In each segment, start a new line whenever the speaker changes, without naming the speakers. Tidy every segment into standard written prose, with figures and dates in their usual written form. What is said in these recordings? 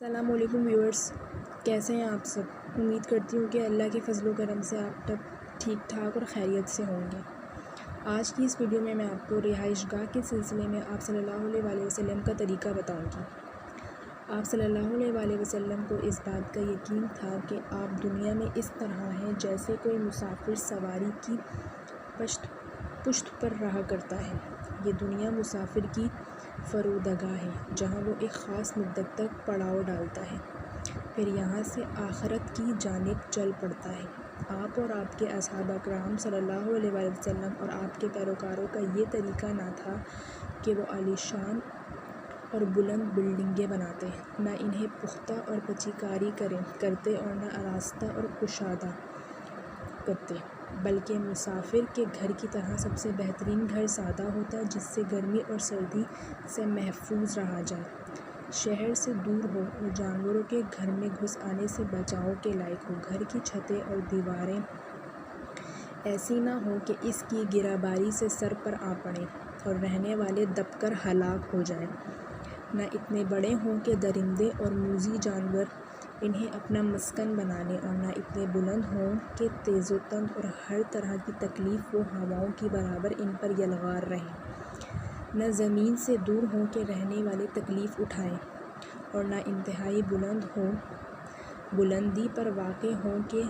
السلام علیکم ویورز، کیسے ہیں آپ سب؟ امید کرتی ہوں کہ اللہ کے فضل و کرم سے آپ سب ٹھیک ٹھاک اور خیریت سے ہوں گے۔ آج کی اس ویڈیو میں آپ کو رہائش گاہ کے سلسلے میں آپ صلی اللہ علیہ وآلہ وسلم کا طریقہ بتاؤں گی۔ آپ صلی اللہ علیہ وآلہ وسلم کو اس بات کا یقین تھا کہ آپ دنیا میں اس طرح ہیں جیسے کوئی مسافر سواری کی پشت پر رہا کرتا ہے۔ یہ دنیا مسافر کی فرودگاہ ہے جہاں وہ ایک خاص مدت تک پڑاؤ ڈالتا ہے، پھر یہاں سے آخرت کی جانب چل پڑتا ہے۔ آپ اور آپ کے اصحاب اکرام صلی اللہ علیہ وآلہ وسلم اور آپ کے پیروکاروں کا یہ طریقہ نہ تھا کہ وہ عالیشان اور بلند بلڈنگیں بناتے، نہ انہیں پختہ اور پچی کاری کرتے اور نہ آراستہ اور کشادہ کرتے، بلکہ مسافر کے گھر کی طرح سب سے بہترین گھر سادہ ہوتا جس سے گرمی اور سردی سے محفوظ رہا جائے، شہر سے دور ہو اور جانوروں کے گھر میں گھس آنے سے بچاؤ کے لائق ہو۔ گھر کی چھتیں اور دیواریں ایسی نہ ہوں کہ اس کی گرہباری سے سر پر آ پڑیں اور رہنے والے دب کر ہلاک ہو جائیں، نہ اتنے بڑے ہوں کہ درندے اور موذی جانور انہیں اپنا مسکن بنا لیں، اور نہ اتنے بلند ہوں کہ تیز و تند اور ہر طرح کی تکلیف و ہواؤں کی برابر ان پر یلغار رہیں، نہ زمین سے دور ہوں کہ رہنے والے تکلیف اٹھائیں، اور نہ انتہائی بلند ہوں، بلندی پر واقع ہوں کہ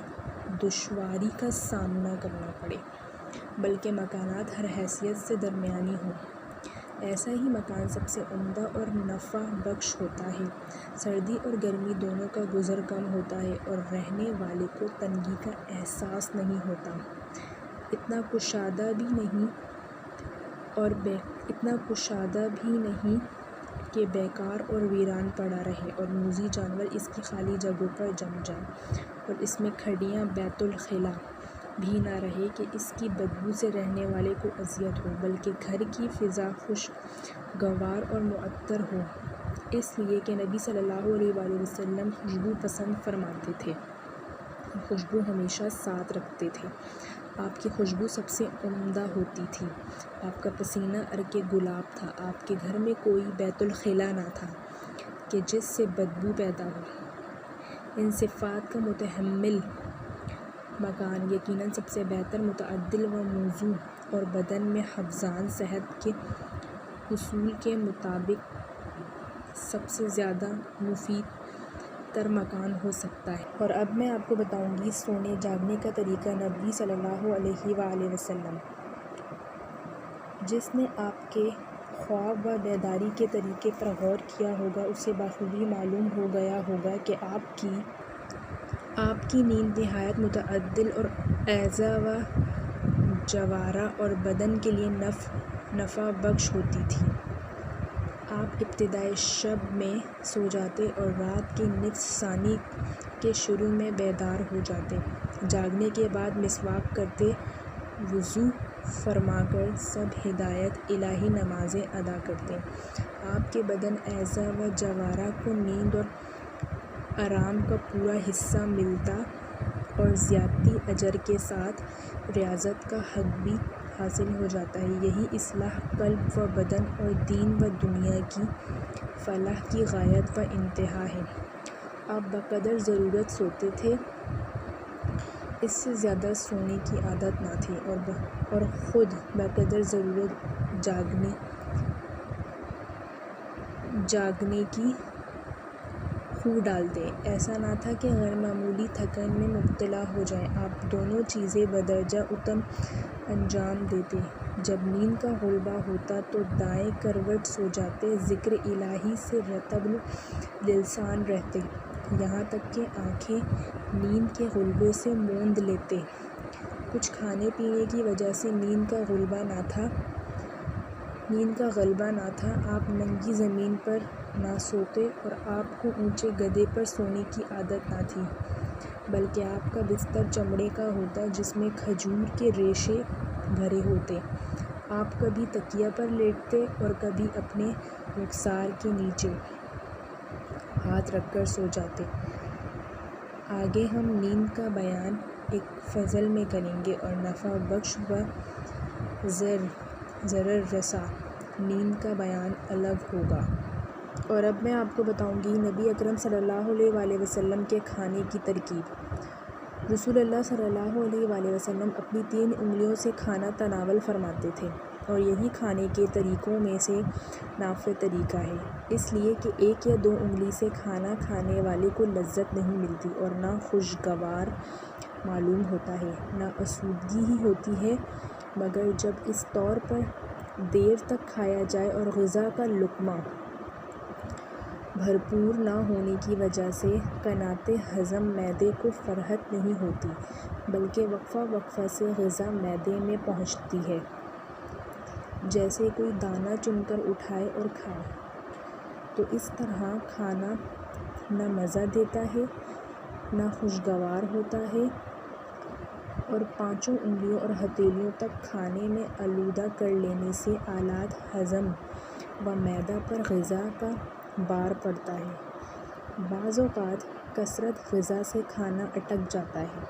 دشواری کا سامنا کرنا پڑے، بلکہ مکانات ہر حیثیت سے درمیانی ہوں۔ ایسا ہی مکان سب سے عمدہ اور نفع بخش ہوتا ہے۔ سردی اور گرمی دونوں کا گزر کم ہوتا ہے اور رہنے والے کو تنگی کا احساس نہیں ہوتا، اتنا کشادہ بھی نہیں کہ بیکار اور ویران پڑا رہے اور موذی جانور اس کی خالی جگہوں پر جم جائیں، اور اس میں کھڑیاں بیت الخلا بھی نہ رہے کہ اس کی بدبو سے رہنے والے کو اذیت ہو، بلکہ گھر کی فضا خوشگوار اور معطر ہو، اس لیے کہ نبی صلی اللہ علیہ وآلہ وسلم خوشبو پسند فرماتے تھے اور خوشبو ہمیشہ ساتھ رکھتے تھے۔ آپ کی خوشبو سب سے عمدہ ہوتی تھی، آپ کا پسینہ عرق گلاب تھا، آپ کے گھر میں کوئی بیت الخلا نہ تھا کہ جس سے بدبو پیدا ہو۔ ان صفات کا متحمل مکان یقیناً سب سے بہتر، متعدل و موزوں اور بدن میں حفظان صحت کے اصول کے مطابق سب سے زیادہ مفید تر مکان ہو سکتا ہے۔ اور اب میں آپ کو بتاؤں گی سونے جاگنے کا طریقہ۔ نبی صلی اللہ علیہ وآلہ وسلم جس نے آپ کے خواب و بیداری کے طریقے پر غور کیا ہوگا اسے بخوبی معلوم ہو گیا ہوگا کہ آپ کی نیند نہایت متعدل اور اعضاء و جوارح اور بدن کے لیے نفع بخش ہوتی تھی۔ آپ ابتدائے شب میں سو جاتے اور رات کی نصف ثانی کے شروع میں بیدار ہو جاتے، جاگنے کے بعد مسواک کرتے، وضو فرما کر سب ہدایت الہی نمازیں ادا کرتے۔ آپ کے بدن، اعضاء و جوارح کو نیند اور آرام کا پورا حصہ ملتا اور زیادتی اجر کے ساتھ ریاضت کا حق بھی حاصل ہو جاتا ہے۔ یہی اصلاح قلب و بدن اور دین و دنیا کی فلاح کی غایت و انتہا ہے۔ آپ بقدر ضرورت سوتے تھے، اس سے زیادہ سونے کی عادت نہ تھی، اور خود بقدر ضرورت جاگنے کی خو ڈالتے۔ ایسا نہ تھا کہ غیر معمولی تھکن میں مبتلا ہو جائیں۔ آپ دونوں چیزیں بدرجہ اتم انجام دیتے۔ جب نیند کا غلبہ ہوتا تو دائیں کروٹ سو جاتے، ذکر الہی سے رطب اللسان رہتے، یہاں تک کہ آنکھیں نیند کے غلبے سے موند لیتے۔ کچھ کھانے پینے کی وجہ سے نیند کا غلبہ نہ تھا۔ آپ ننگی زمین پر نہ سوتے اور آپ کو اونچے گدے پر سونے کی عادت نہ تھی، بلکہ آپ کا بستر چمڑے کا ہوتا جس میں کھجور کے ریشے بھرے ہوتے۔ آپ کبھی تکیہ پر لیٹتے اور کبھی اپنے رخسار کے نیچے ہاتھ رکھ کر سو جاتے۔ آگے ہم نیند کا بیان ایک فصل میں کریں گے اور نفع بخش و ضرر رساں نیند کا بیان الگ ہوگا۔ اور اب میں آپ کو بتاؤں گی نبی اکرم صلی اللہ علیہ وآلہ وسلم کے کھانے کی ترکیب۔ رسول اللہ صلی اللہ علیہ وآلہ وسلم اپنی 3 انگلیوں سے کھانا تناول فرماتے تھے، اور یہی کھانے کے طریقوں میں سے نافع طریقہ ہے، اس لیے کہ 1 یا 2 انگلی سے کھانا کھانے والے کو لذت نہیں ملتی اور نہ خوشگوار معلوم ہوتا ہے، نہ آسودگی ہی ہوتی ہے، مگر جب اس طور پر دیر تک کھایا جائے اور غذا کا لقمہ بھرپور نہ ہونے کی وجہ سے قناعت ہضم معدے کو فرحت نہیں ہوتی، بلکہ وقفہ وقفہ سے غذا معدے میں پہنچتی ہے، جیسے کوئی دانہ چن کر اٹھائے اور کھائے، تو اس طرح کھانا نہ مزہ دیتا ہے، نہ خوشگوار ہوتا ہے، اور 5 انگلیوں اور ہتھیلیوں تک کھانے میں آلودہ کر لینے سے آلات ہضم و معدہ پر غذا کا بار پڑتا ہے۔ بعض اوقات کثرت غذا سے کھانا اٹک جاتا ہے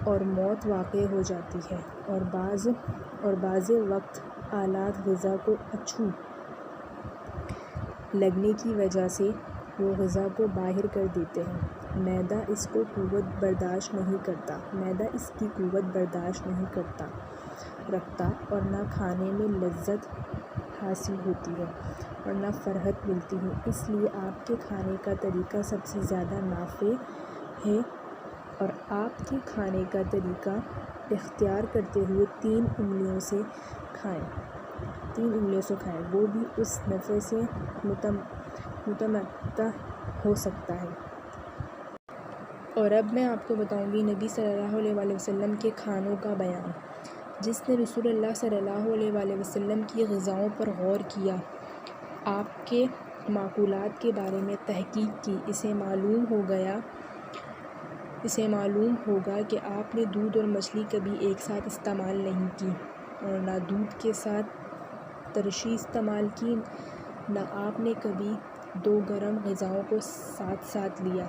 اور موت واقع ہو جاتی ہے، اور بعض وقت آلات غذا کو اچھو لگنے کی وجہ سے وہ غذا کو باہر کر دیتے ہیں۔ معدہ اس کی قوت برداشت نہیں رکھتا اور نہ کھانے میں لذت حاصل ہوتی ہے اور نہ فرحت ملتی ہے، اس لیے آپ کے کھانے کا طریقہ سب سے زیادہ نافع ہے، اور آپ کے کھانے کا طریقہ اختیار کرتے ہوئے 3 انگلیوں سے کھائیں، وہ بھی اس نفع سے متمتع ہو سکتا ہے۔ اور اب میں آپ کو بتاؤں گی نبی صلی اللہ علیہ وآلہ وسلم کے کھانوں کا بیان۔ جس نے رسول اللہ صلی اللہ علیہ وآلہ وسلم کی غذاؤں پر غور کیا، آپ کے مأکولات کے بارے میں تحقیق کی، اسے معلوم ہوگا کہ آپ نے دودھ اور مچھلی کبھی ایک ساتھ استعمال نہیں کی، اور نہ دودھ کے ساتھ ترشی استعمال کی، نہ آپ نے کبھی 2 گرم غذاؤں کو ساتھ لیا،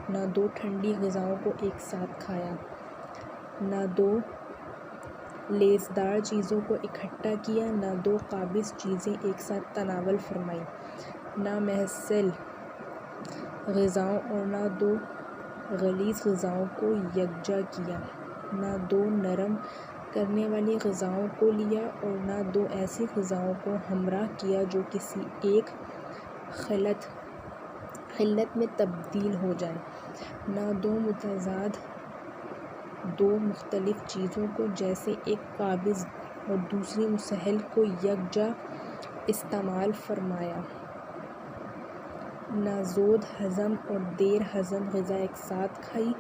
نہ 2 ٹھنڈی غذاؤں کو ایک ساتھ کھایا، نہ 2 لیسدار چیزوں کو اکٹھا کیا، نہ 2 قابض چیزیں ایک ساتھ تناول فرمائیں، نہ مہسل غذاؤں اور نہ 2 غلیظ غذاؤں کو یکجا کیا، نہ 2 نرم کرنے والی غذاؤں کو لیا، اور نہ 2 ایسی غذاؤں کو ہمراہ کیا جو کسی ایک خلت میں تبدیل ہو جائیں، نہ 2 متضاد 2 مختلف چیزوں کو جیسے ایک قابض اور دوسری مسہل کو یکجا استعمال فرمایا، نہ زود ہضم اور دیر ہضم غذا ایک ساتھ کھائی،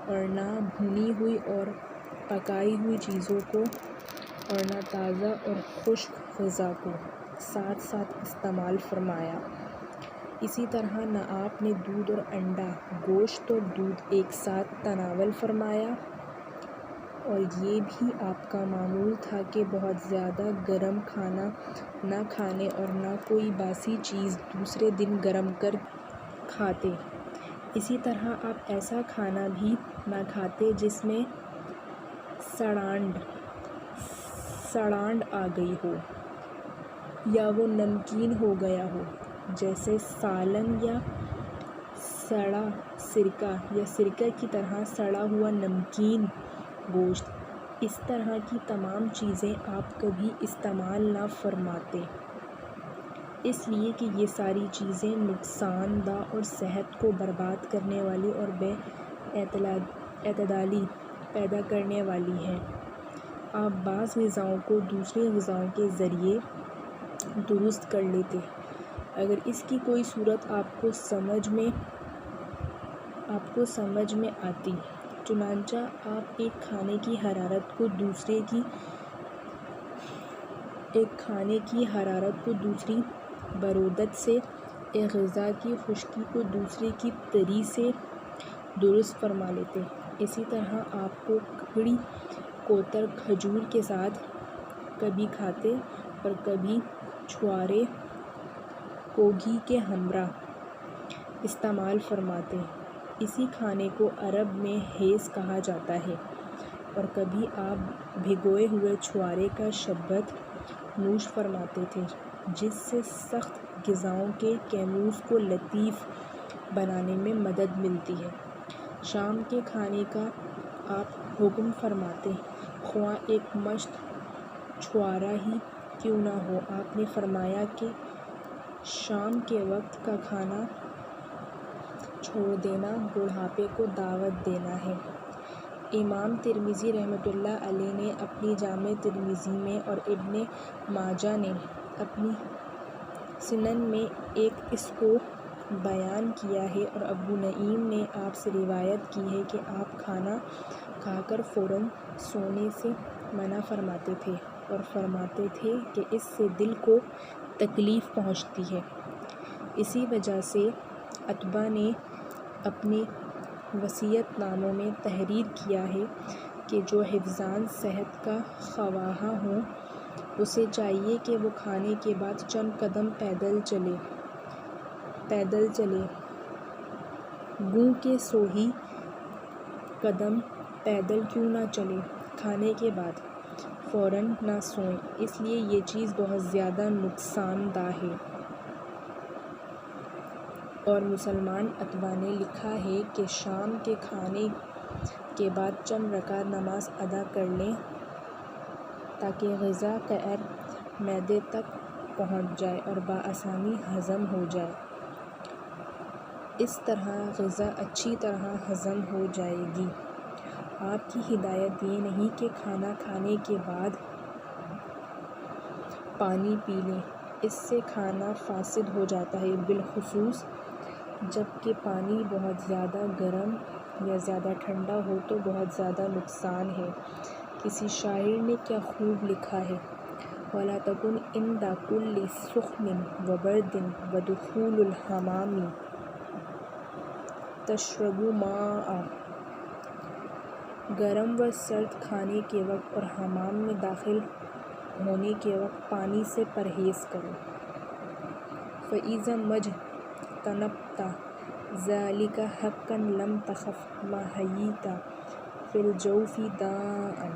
اور نہ بھنی ہوئی اور پکائی ہوئی چیزوں کو، اور نہ تازہ اور خشک غذا کو ساتھ استعمال فرمایا۔ اسی طرح نہ آپ نے دودھ اور انڈا، گوشت اور دودھ ایک ساتھ تناول فرمایا، اور یہ بھی آپ کا معمول تھا کہ بہت زیادہ گرم کھانا نہ کھانے اور نہ کوئی باسی چیز دوسرے دن گرم کر کھاتے۔ اسی طرح آپ ایسا کھانا بھی نہ کھاتے جس میں سڑانڈ آ گئی ہو یا وہ نمکین ہو گیا ہو، جیسے سالن یا سڑا سرکہ یا سرکہ کی طرح سڑا ہوا نمکین گوشت۔ اس طرح کی تمام چیزیں آپ کبھی استعمال نہ فرماتے، اس لیے کہ یہ ساری چیزیں نقصان دہ اور صحت کو برباد کرنے والی اور بے اعتدالی پیدا کرنے والی ہیں۔ آپ بعض غذاؤں کو دوسری غذاؤں کے ذریعے درست کر لیتے، اگر اس کی کوئی صورت آپ کو سمجھ میں آتی، چنانچہ آپ ایک کھانے کی حرارت کو دوسری برودت سے، ایک غذا کی خشکی کو دوسرے کی تری سے درست فرما لیتے۔ اسی طرح آپ کو کھڑی کوتر کھجور کے ساتھ کبھی کھاتے اور کبھی چھوارے کو گھی کے ہمراہ استعمال فرماتے۔ اسی کھانے کو عرب میں حیض کہا جاتا ہے، اور کبھی آپ بھگوئے ہوئے چھوارے کا شربت نوش فرماتے تھے، جس سے سخت غذاؤں کے کیموز کو لطیف بنانے میں مدد ملتی ہے۔ شام کے کھانے کا آپ حکم فرماتے، خواہ ایک مشت چھوارا ہی کیوں نہ ہو۔ آپ نے فرمایا کہ شام کے وقت کا کھانا چھوڑ دینا بڑھاپے کو دعوت دینا ہے۔ امام ترمذی رحمۃ اللہ علیہ نے اپنی جامع ترمذی میں اور ابن ماجہ نے اپنی سنن میں اس کو بیان کیا ہے، اور ابو نعیم نے آپ سے روایت کی ہے کہ آپ کھانا کھا کر فوراً سونے سے منع فرماتے تھے اور فرماتے تھے کہ اس سے دل کو تکلیف پہنچتی ہے۔ اسی وجہ سے اتباع نے اپنے وصیت ناموں میں تحریر کیا ہے کہ جو حفظان صحت کا خواہاں ہو اسے چاہیے کہ وہ کھانے کے بعد چند قدم پیدل چلے، گوں کہ 100 ہی قدم پیدل کیوں نہ چلے، کھانے کے بعد فوراً نہ سوئیں، اس لیے یہ چیز بہت زیادہ نقصان دہ ہے۔ اور مسلمان اتباع نے لکھا ہے کہ شام کے کھانے کے بعد چند رکعت نماز ادا کر لیں تاکہ غذا قعر معدے تک پہنچ جائے اور بآسانی ہضم ہو جائے۔ اس طرح غذا اچھی طرح ہضم ہو جائے گی۔ آپ کی ہدایت یہ نہیں کہ کھانا کھانے کے بعد پانی پی لیں، اس سے کھانا فاسد ہو جاتا ہے، بالخصوص جب کہ پانی بہت زیادہ گرم یا زیادہ ٹھنڈا ہو تو بہت زیادہ نقصان ہے۔ کسی شاعر نے کیا خوب لکھا ہے، وَلَا تَكُنْ عِنْدَ كُلِّ سُخْنٍ وَبَرْدٍ وَدُخُولِ الْحَمَّامِ تَشْرَبُ مَاءً۔ گرم و سرد کھانے کے وقت اور حمام میں داخل ہونے کے وقت پانی سے پرہیز کرو۔ فَإِذَا مَا اجْتَنَبْتَ ذَلِكَ حَقًّا لَمْ تَخَفْ مَا حَيِّيتَ فِي الْجَوْفِ دَاءً۔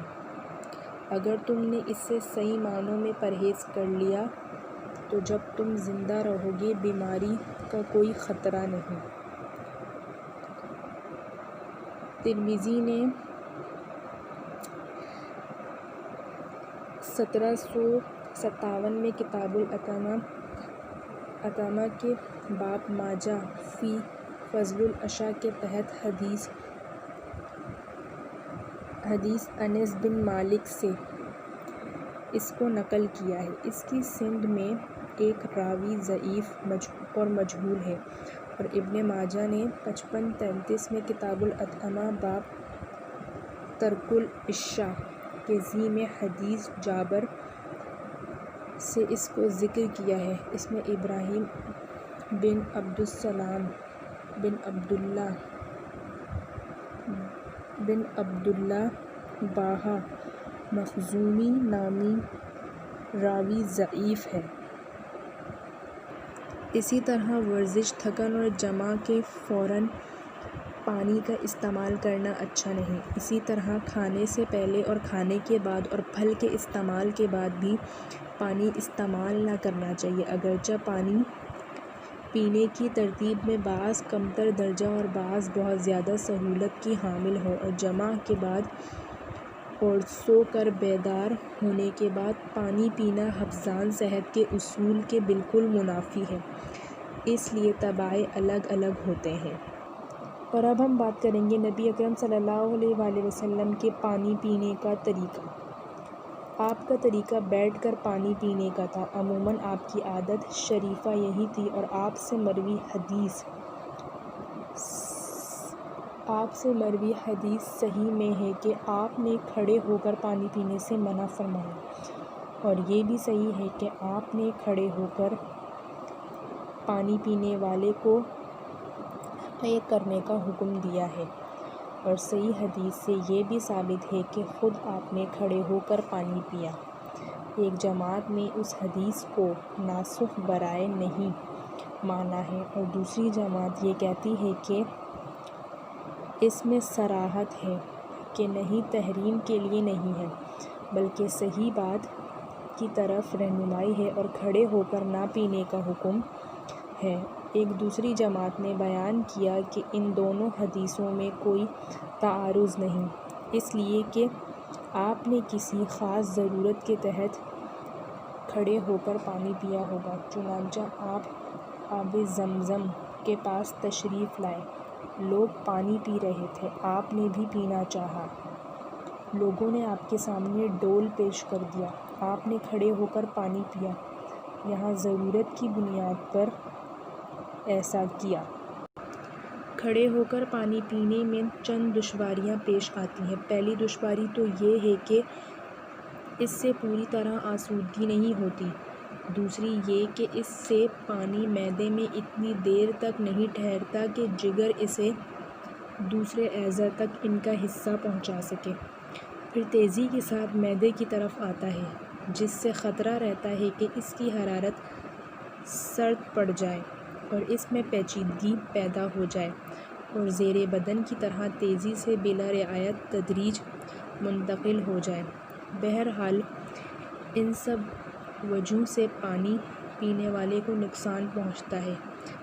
اگر تم نے اس سے صحیح معنوں میں پرہیز کر لیا تو جب تم زندہ رہو گے بیماری کا کوئی خطرہ نہیں۔ ترمذی نے 1757 میں کتاب الأطعمہ کے باب ما جاء فی فضل العشاء کے تحت حدیث انس بن مالک سے اس کو نقل کیا ہے۔ اس کی سند میں ایک راوی ضعیف اور مجہول ہے، اور ابن ماجہ نے 5533 میں کتاب الأطعمہ باب ترک العشاء کے ذی میں حدیث جابر سے اس کو ذکر کیا ہے۔ اس میں ابراہیم بن عبدالسلام بن عبداللہ باہا مخزومی نامی راوی ضعیف ہے۔ اسی طرح ورزش، تھکن اور جمع کے فوراً پانی کا استعمال کرنا اچھا نہیں۔ اسی طرح کھانے سے پہلے اور کھانے کے بعد اور پھل کے استعمال کے بعد بھی پانی استعمال نہ کرنا چاہیے، اگرچہ پانی پینے کی ترتیب میں بعض کمتر درجہ اور بعض بہت زیادہ سہولت کی حامل ہوں، اور جمع کے بعد اور سو کر بیدار ہونے کے بعد پانی پینا حفظان صحت کے اصول کے بالکل منافی ہے، اس لیے طبائع الگ الگ ہوتے ہیں۔ اور اب ہم بات کریں گے نبی اکرم صلی اللہ علیہ وآلہ وسلم کے پانی پینے کا طریقہ۔ آپ کا طریقہ بیٹھ کر پانی پینے کا تھا۔ عموماً آپ کی عادت شریفہ یہی تھی، اور آپ سے مروی حدیث صحیح میں ہے کہ آپ نے کھڑے ہو کر پانی پینے سے منع فرمایا، اور یہ بھی صحیح ہے کہ آپ نے کھڑے ہو کر پانی پینے والے کو قے کرنے کا حکم دیا ہے، اور صحیح حدیث سے یہ بھی ثابت ہے کہ خود آپ نے کھڑے ہو کر پانی پیا۔ ایک جماعت نے اس حدیث کو ناسخ برائے نہیں مانا ہے، اور دوسری جماعت یہ کہتی ہے کہ اس میں صراحت ہے کہ نہیں، تحریم کے لیے نہیں ہے، بلکہ صحیح بات سنت کی طرف رہنمائی ہے اور کھڑے ہو کر نہ پینے کا حکم ہے۔ ایک دوسری جماعت نے بیان کیا کہ ان دونوں حدیثوں میں کوئی تعارض نہیں، اس لیے کہ آپ نے کسی خاص ضرورت کے تحت کھڑے ہو کر پانی پیا ہوگا۔ چنانچہ آپ آب زمزم کے پاس تشریف لائے، لوگ پانی پی رہے تھے، آپ نے بھی پینا چاہا، لوگوں نے آپ کے سامنے ڈول پیش کر دیا، آپ نے کھڑے ہو کر پانی پیا، یہاں ضرورت کی بنیاد پر ایسا کیا۔ کھڑے ہو کر پانی پینے میں چند دشواریاں پیش آتی ہیں۔ پہلی دشواری تو یہ ہے کہ اس سے پوری طرح آسودگی نہیں ہوتی، دوسری یہ کہ اس سے پانی معدے میں اتنی دیر تک نہیں ٹھہرتا کہ جگر اسے دوسرے اعضاء تک ان کا حصہ پہنچا سکے، پھر تیزی کے ساتھ معدے کی طرف آتا ہے، جس سے خطرہ رہتا ہے کہ اس کی حرارت سرد پڑ جائے اور اس میں پیچیدگی پیدا ہو جائے اور زیر بدن کی طرح تیزی سے بلا رعایت تدریج منتقل ہو جائے۔ بہرحال ان سب وجوہ سے پانی پینے والے کو نقصان پہنچتا ہے۔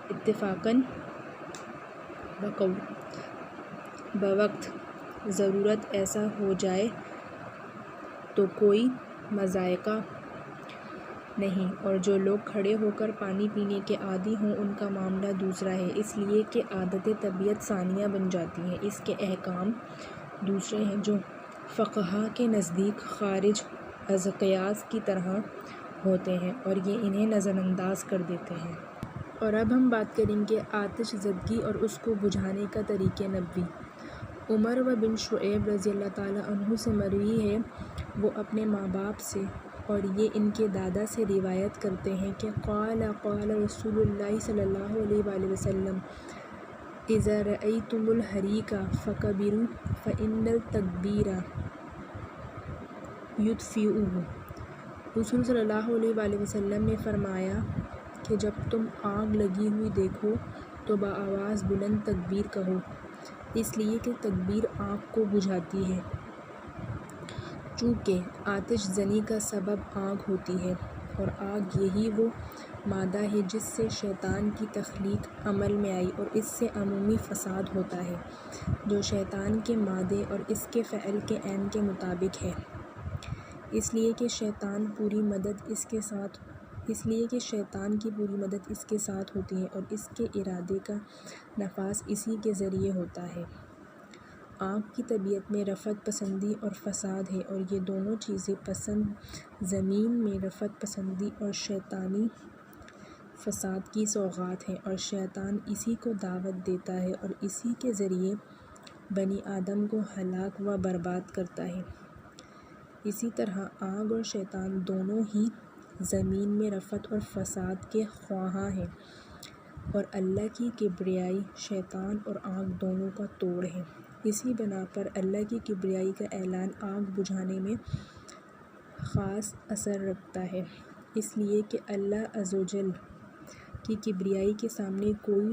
اتفاقاً بوقت ضرورت ایسا ہو جائے تو کوئی مضائقہ نہیں، اور جو لوگ کھڑے ہو کر پانی پینے کے عادی ہوں ان کا معاملہ دوسرا ہے، اس لیے کہ عادتیں طبیعت ثانیہ بن جاتی ہیں، اس کے احکام دوسرے ہیں جو فقہا کے نزدیک خارج از قیاس کی طرح ہوتے ہیں اور یہ انہیں نظر انداز کر دیتے ہیں۔ اور اب ہم بات کریں گے آتش زدگی اور اس کو بجھانے کا طریقہ نبوی۔ عمر بن شعیب رضی اللہ تعالیٰ عنہ سے مروی ہے، وہ اپنے ماں باپ سے اور یہ ان کے دادا سے روایت کرتے ہیں کہ قال رسول اللہ صلی اللہ علیہ وآلہ وسلم اذا رأیتم الحریق فکبروا فإن التکبیر یطفئہ۔ حضور صلی اللہ علیہ وآلہ وسلم نے فرمایا کہ جب تم آگ لگی ہوئی دیکھو تو بآواز بلند تکبیر کہو، اس لیے کہ تکبیر آگ کو بجھاتی ہے، چونکہ آتش زنی کا سبب آگ ہوتی ہے، اور آگ یہی وہ مادہ ہے جس سے شیطان کی تخلیق عمل میں آئی اور اس سے عمومی فساد ہوتا ہے، جو شیطان کے مادے اور اس کے فعل کے عین کے مطابق ہے، اس لیے کہ شیطان کی پوری مدد اس کے ساتھ ہوتی ہے اور اس کے ارادے کا نفاذ اسی کے ذریعے ہوتا ہے۔ آگ کی طبیعت میں رفعت پسندی اور فساد ہے، اور یہ دونوں چیزیں پسند زمین میں رفعت پسندی اور شیطانی فساد کی سوغات ہیں، اور شیطان اسی کو دعوت دیتا ہے اور اسی کے ذریعے بنی آدم کو ہلاک و برباد کرتا ہے۔ اسی طرح آگ اور شیطان دونوں ہی زمین میں رفعت اور فساد کے خواہاں ہیں، اور اللہ کی کبریائی شیطان اور آگ دونوں کا توڑ ہے۔ اسی بنا پر اللہ کی کبریائی کا اعلان آگ بجھانے میں خاص اثر رکھتا ہے، اس لیے کہ اللہ عزوجل کی کبریائی کے سامنے کوئی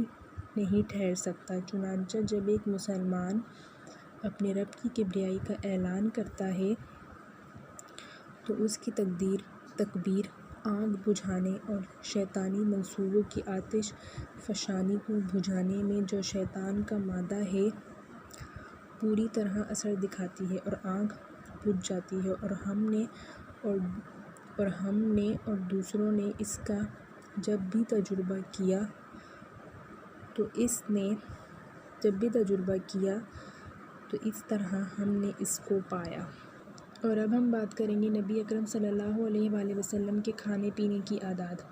نہیں ٹھہر سکتا۔ چنانچہ جب ایک مسلمان اپنے رب کی کبریائی کا اعلان کرتا ہے تو اس کی تکبیر آگ بجھانے اور شیطانی منصوبوں کی آتش فشانی کو بجھانے میں جو شیطان کا مادہ ہے پوری طرح اثر دکھاتی ہے اور آگ بجھ جاتی ہے، اور ہم نے اور دوسروں نے اس کا جب بھی تجربہ کیا تو اس طرح ہم نے اس کو پایا۔ اور اب ہم بات کریں گے نبی اکرم صلی اللہ علیہ وآلہ وسلم کے کھانے پینے کی عادات۔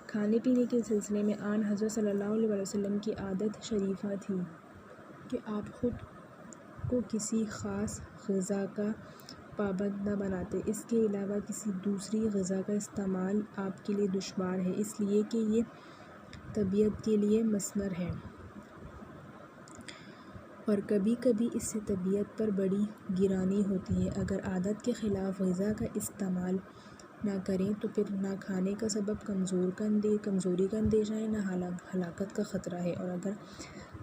کھانے پینے کے سلسلے میں آن حضرت صلی اللہ علیہ وآلہ وسلم کی عادت شریفہ تھی کہ آپ خود کو کسی خاص غذا کا پابند نہ بناتے، اس کے علاوہ کسی دوسری غذا کا استعمال آپ کے لیے دشوار ہے، اس لیے کہ یہ طبیعت کے لیے مسمر ہے، اور کبھی کبھی اس سے طبیعت پر بڑی گرانی ہوتی ہے۔ اگر عادت کے خلاف غذا کا استعمال نہ کریں تو پھر نہ کھانے کا سبب کمزوری کا اندیشہ ہے، نہ ہلاکت کا خطرہ ہے، اور اگر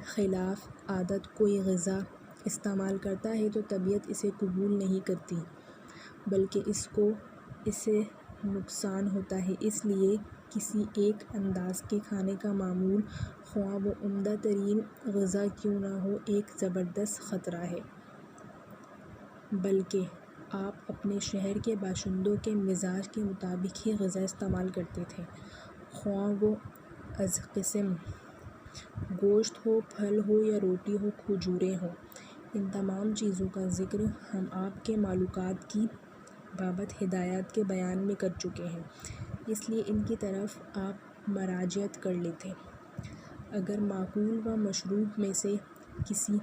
خلاف عادت کوئی غذا استعمال کرتا ہے تو طبیعت اسے قبول نہیں کرتی بلکہ اسے نقصان ہوتا ہے، اس لیے کسی ایک انداز کے کھانے کا معمول خواہ وہ عمدہ ترین غذا کیوں نہ ہو ایک زبردست خطرہ ہے، بلکہ آپ اپنے شہر کے باشندوں کے مزاج کے مطابق ہی غذا استعمال کرتے تھے، خواہ وہ از قسم گوشت ہو، پھل ہو یا روٹی ہو، کھجوریں ہوں۔ ان تمام چیزوں کا ذکر ہم آپ کے معلومات کی بابت ہدایات کے بیان میں کر چکے ہیں، اس لیے ان کی طرف آپ مراجعت کر لیتے۔ اگر معقول و مشروع میں سے کسی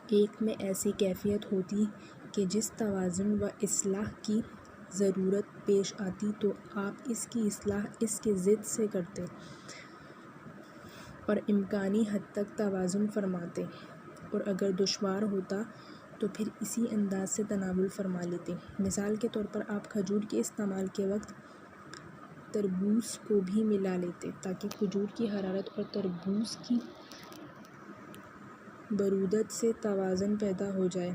ایک میں ایسی کیفیت ہوتی کہ جس توازن و اصلاح کی ضرورت پیش آتی تو آپ اس کی اصلاح اس کے ضد سے کرتے اور امکانی حد تک توازن فرماتے، اور اگر دشوار ہوتا تو پھر اسی انداز سے تناول فرما لیتے۔ مثال کے طور پر آپ کھجور کے استعمال کے وقت تربوز کو بھی ملا لیتے تاکہ کھجور کی حرارت اور تربوز کی برودت سے توازن پیدا ہو جائے۔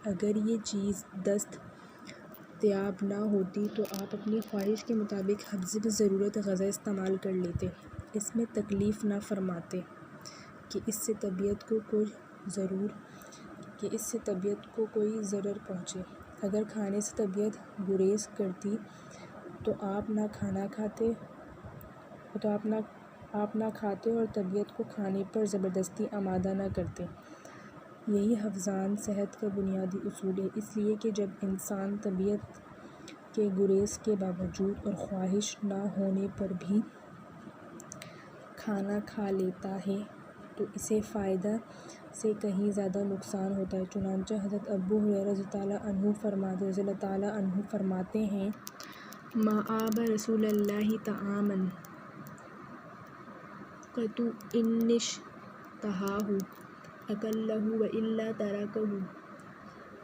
اگر یہ چیز دستیاب نہ ہوتی تو آپ اپنی خواہش کے مطابق حسب ضرورت غذا استعمال کر لیتے، اس میں تکلیف نہ فرماتے کہ اس سے طبیعت کو کوئی ضرر پہنچے۔ اگر کھانے سے طبیعت گریز کرتی تو آپ نہ کھاتے اور طبیعت کو کھانے پر زبردستی آمادہ نہ کرتے۔ یہی حفظان صحت کا بنیادی اصول ہے، اس لیے کہ جب انسان طبیعت کے گریز کے باوجود اور خواہش نہ ہونے پر بھی کھانا کھا لیتا ہے تو اسے فائدہ سے کہیں زیادہ نقصان ہوتا ہے۔ چنانچہ حضرت ابو ہریرہ رضی اللہ تعالیٰ عنہ فرماتے ہیں: ما آب رسول اللہ طعاما قط ان اشتہاہ اکلہ والا ترکہ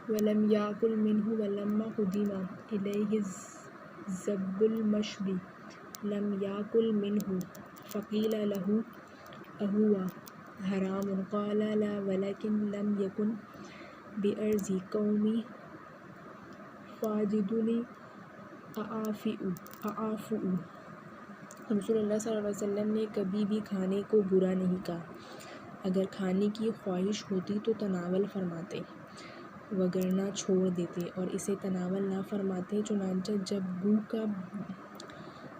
ولم یاکل منہ ولما قدم الیہ ذب المشوی لم یاکل منہ فقیل لہ اہو حرام قال لا ولکن لم یکن بأرض قومی فاجدنی اعافؤ۔ رسول اللہ صلی اللہ علیہ وسلم نے کبھی بھی کھانے کو برا نہیں کہا، اگر کھانے کی خواہش ہوتی تو تناول فرماتے، وگرنہ چھوڑ دیتے اور اسے تناول نہ فرماتے۔ چنانچہ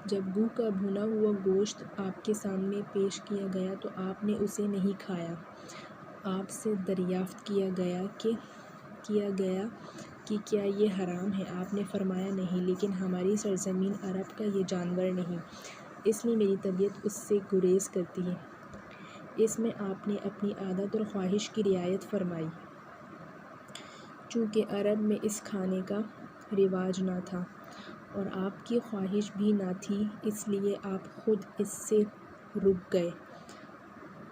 جب گو کا بھنا ہوا گوشت آپ کے سامنے پیش کیا گیا تو آپ نے اسے نہیں کھایا۔ آپ سے دریافت کیا گیا کہ کیا یہ حرام ہے؟ آپ نے فرمایا نہیں، لیکن ہماری سرزمین عرب کا یہ جانور نہیں، اس لیے میری طبیعت اس سے گریز کرتی ہے۔ اس میں آپ نے اپنی عادت اور خواہش کی رعایت فرمائی۔ چونکہ عرب میں اس کھانے کا رواج نہ تھا اور آپ کی خواہش بھی نہ تھی، اس لیے آپ خود اس سے رک گئے،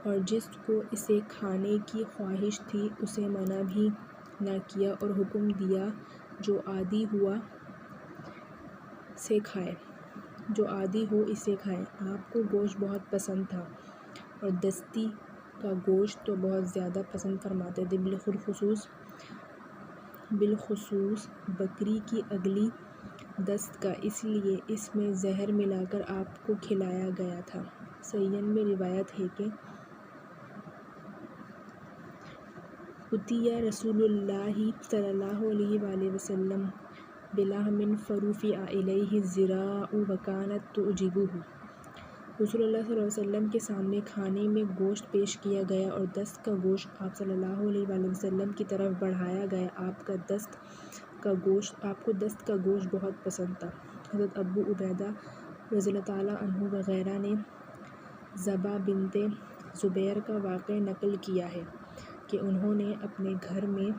اور جس کو اسے کھانے کی خواہش تھی اسے منع بھی نہ کیا اور حکم دیا جو عادی ہو اسے کھائے۔ آپ کو گوشت بہت پسند تھا اور دستی کا گوشت تو بہت زیادہ پسند فرماتے تھے، بالخصوص بکری کی اگلی دست کا، اس لیے اس میں زہر ملا کر آپ کو کھلایا گیا تھا۔ صحیحین میں روایت ہے کہ اُتِیَ رسول اللہ صلی اللہ علیہ وآلہ وسلم بلحم فرفع الیہ الذراع وکانت تعجبہ۔ رسول اللہ صلی اللہ علیہ وسلم کے سامنے کھانے میں گوشت پیش کیا گیا اور دست کا گوشت آپ صلی اللہ علیہ وآلہ وسلم کی طرف بڑھایا گیا۔ آپ کو دست کا گوشت بہت پسند تھا۔ حضرت ابو عبیدہ رضی اللہ تعالیٰ عنہ وغیرہ نے زبا بنت زبیر کا واقعہ نقل کیا ہے کہ انہوں نے اپنے گھر میں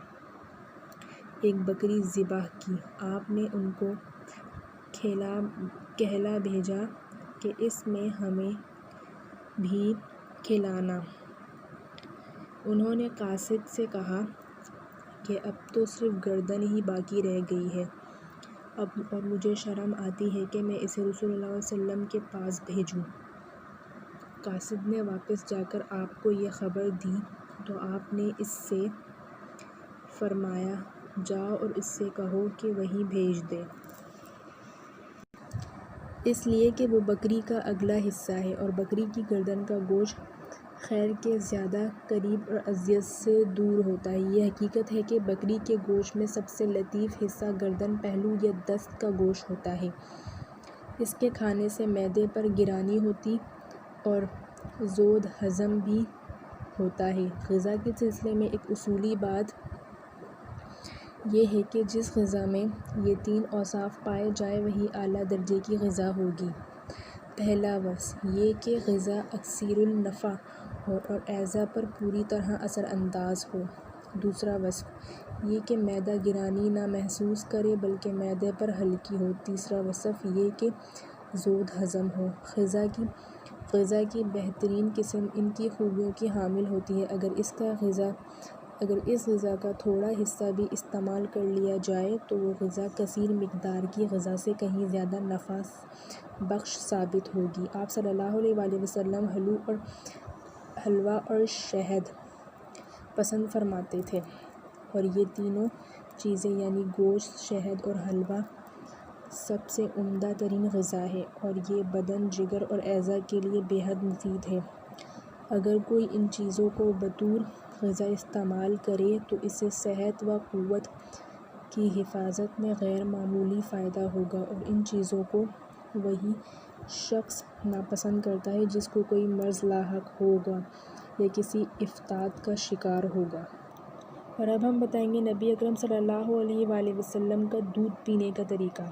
ایک بکری ذبح کی۔ آپ نے ان کو کہلا بھیجا کہ اس میں ہمیں بھی کھلانا۔ انہوں نے قاصد سے کہا کہ اب تو صرف گردن ہی باقی رہ گئی ہے اور مجھے شرم آتی ہے کہ میں اسے رسول اللہ صلی اللہ علیہ وسلم کے پاس بھیجوں۔ قاصد نے واپس جا کر آپ کو یہ خبر دی تو آپ نے اس سے فرمایا، جاؤ اور اس سے کہو کہ وہیں بھیج دے۔ اس لیے کہ وہ بکری کا اگلا حصہ ہے اور بکری کی گردن کا گوشت خیر کے زیادہ قریب اور اذیت سے دور ہوتا ہے۔ یہ حقیقت ہے کہ بکری کے گوشت میں سب سے لطیف حصہ گردن، پہلو یا دست کا گوشت ہوتا ہے۔ اس کے کھانے سے معدے پر گرانی ہوتی اور زود ہضم بھی ہوتا ہے۔ غذا کے سلسلے میں ایک اصولی بات یہ ہے کہ جس غذا میں یہ تین اوصاف پائے جائیں وہی اعلیٰ درجے کی غذا ہوگی۔ پہلا وصف یہ کہ غذا کثیر النفع ہو اور اعضاء پر پوری طرح اثر انداز ہو۔ دوسرا وصف یہ کہ معدہ گرانی نہ محسوس کرے بلکہ معدے پر ہلکی ہو۔ تیسرا وصف یہ کہ زود ہضم ہو۔ غذا کی بہترین قسم ان کی خوبیوں کی حامل ہوتی ہے۔ اگر اس غذا کا تھوڑا حصہ بھی استعمال کر لیا جائے تو وہ غذا کثیر مقدار کی غذا سے کہیں زیادہ نفع بخش ثابت ہوگی۔ آپ صلی اللہ علیہ وآلہ وسلم حلوہ اور شہد پسند فرماتے تھے اور یہ تینوں چیزیں یعنی گوشت، شہد اور حلوہ سب سے عمدہ ترین غذا ہے اور یہ بدن، جگر اور اعضاء کے لیے بے حد مفید ہے۔ اگر کوئی ان چیزوں کو بطور غذا استعمال کرے تو اسے صحت و قوت کی حفاظت میں غیر معمولی فائدہ ہوگا اور ان چیزوں کو وہی شخص ناپسند کرتا ہے جس کو کوئی مرض لاحق ہوگا یا کسی آفت کا شکار ہوگا۔ اور اب ہم بتائیں گے نبی اکرم صلی اللہ علیہ وآلہ وسلم کا دودھ پینے کا طریقہ۔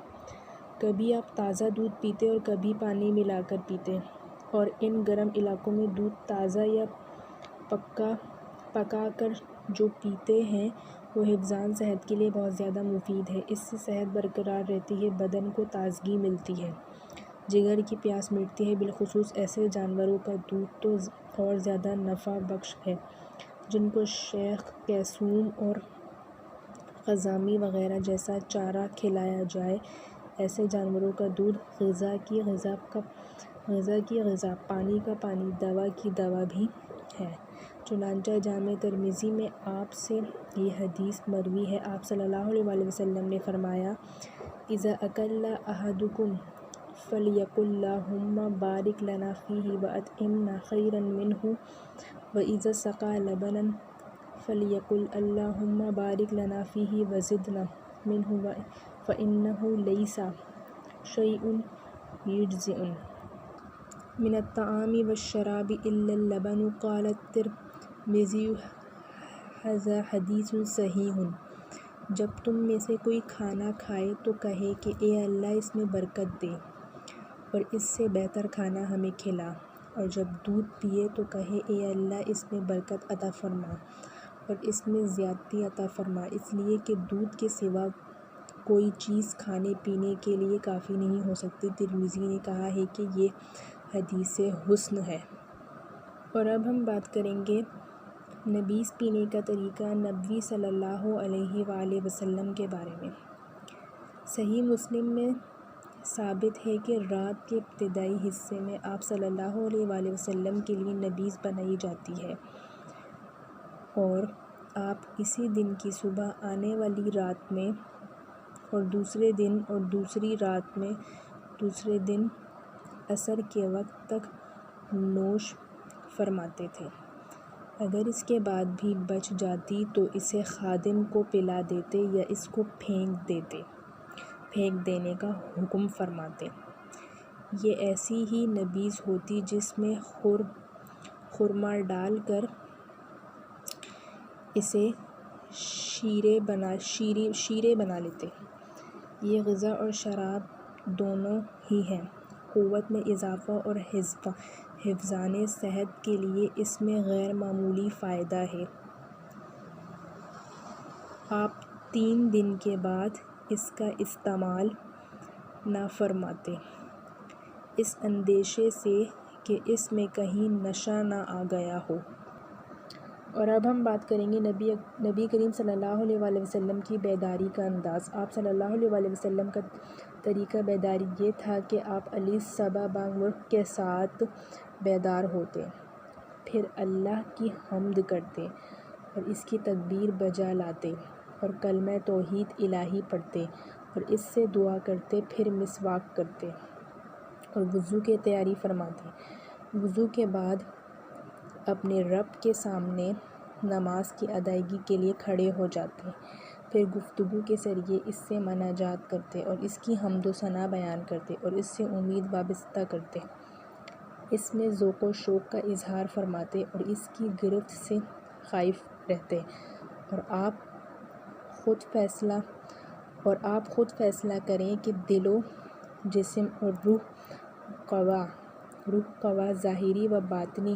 کبھی آپ تازہ دودھ پیتے اور کبھی پانی ملا کر پیتے اور ان گرم علاقوں میں دودھ تازہ یا پکا کر جو پیتے ہیں وہ حفظان صحت کے لیے بہت زیادہ مفید ہے۔ اس سے صحت برقرار رہتی ہے، بدن کو تازگی ملتی ہے، جگر کی پیاس مٹتی ہے۔ بالخصوص ایسے جانوروں کا دودھ تو اور زیادہ نفع بخش ہے جن کو شیخ، کیسوم اور خزامی وغیرہ جیسا چارہ کھلایا جائے۔ ایسے جانوروں کا دودھ غذا کی غذا، پانی کا پانی، دوا کی دوا بھی ہے۔ چنانچہ جامع ترمذی میں آپ سے یہ حدیث مروی ہے۔ آپ صلی اللہ علیہ وآلہ وسلم نے فرمایا: اذا اکل احدکم فلیقل اللہم بارک لنا فیہ واطعمنا خیرا منہ واذا سقی لبنا فلیقل اللہم بارک لنا فیہ وزدنا منہ فإنہ لیس شیء یجزئ من الطعام والشراب الا اللبن۔ قال الترمذی: ھذا حدیث صحیح۔ جب تم میں سے کوئی کھانا کھائے تو کہے کہ اے اللہ اس میں برکت دے اور اس سے بہتر کھانا ہمیں کھلا، اور جب دودھ پیے تو کہے اے اللہ اس میں برکت عطا فرما اور اس میں زیادتی عطا فرما، اس لیے کہ دودھ کے سوا کوئی چیز کھانے پینے کے لیے کافی نہیں ہو سکتی۔ ترمذی نے کہا ہے کہ یہ حدیث حسن ہے۔ اور اب ہم بات کریں گے نبیذ پینے کا طریقہ نبوی صلی اللہ علیہ وآلہ وسلم کے بارے میں۔ صحیح مسلم میں ثابت ہے کہ رات کے ابتدائی حصے میں آپ صلی اللہ علیہ وآلہ وسلم کے لیے نبیذ بنائی جاتی ہے اور آپ اسی دن کی صبح آنے والی رات میں اور دوسرے دن اور دوسری رات میں دوسرے دن عصر کے وقت تک نوش فرماتے تھے۔ اگر اس کے بعد بھی بچ جاتی تو اسے خادم کو پلا دیتے یا اس کو پھینک دینے کا حکم فرماتے۔ یہ ایسی ہی نبیذ ہوتی جس میں خرما ڈال کر اسے شیریں بنا لیتے۔ یہ غذا اور شراب دونوں ہی ہیں۔ قوت میں اضافہ اور حفظان صحت کے لیے اس میں غیر معمولی فائدہ ہے۔ آپ 3 دن کے بعد اس کا استعمال نہ فرماتے، اس اندیشے سے کہ اس میں کہیں نشہ نہ آ گیا ہو۔ اور اب ہم بات کریں گے نبی کریم صلی اللہ علیہ وآلہ وسلم کی بیداری کا انداز۔ آپ صلی اللہ علیہ وآلہ وسلم کا طریقہ بیداری یہ تھا کہ آپ علی صبح بانگ وقت کے ساتھ بیدار ہوتے، پھر اللہ کی حمد کرتے اور اس کی تکبیر بجا لاتے اور کلمہ توحید الہی پڑھتے اور اس سے دعا کرتے، پھر مسواک کرتے۔ اور وضو کی تیاری فرماتے ہیں۔ وضو کے بعد اپنے رب کے سامنے نماز کی ادائیگی کے لیے کھڑے ہو جاتے ہیں، پھر گفتگو کے ذریعے اس سے مناجات کرتے اور اس کی حمد و ثنا بیان کرتے اور اس سے امید وابستہ کرتے، اس میں ذوق و شوق کا اظہار فرماتے اور اس کی گرفت سے خائف رہتے، اور آپ خود فیصلہ کریں کہ دل و جسم اور روح قوا ظاہری و باطنی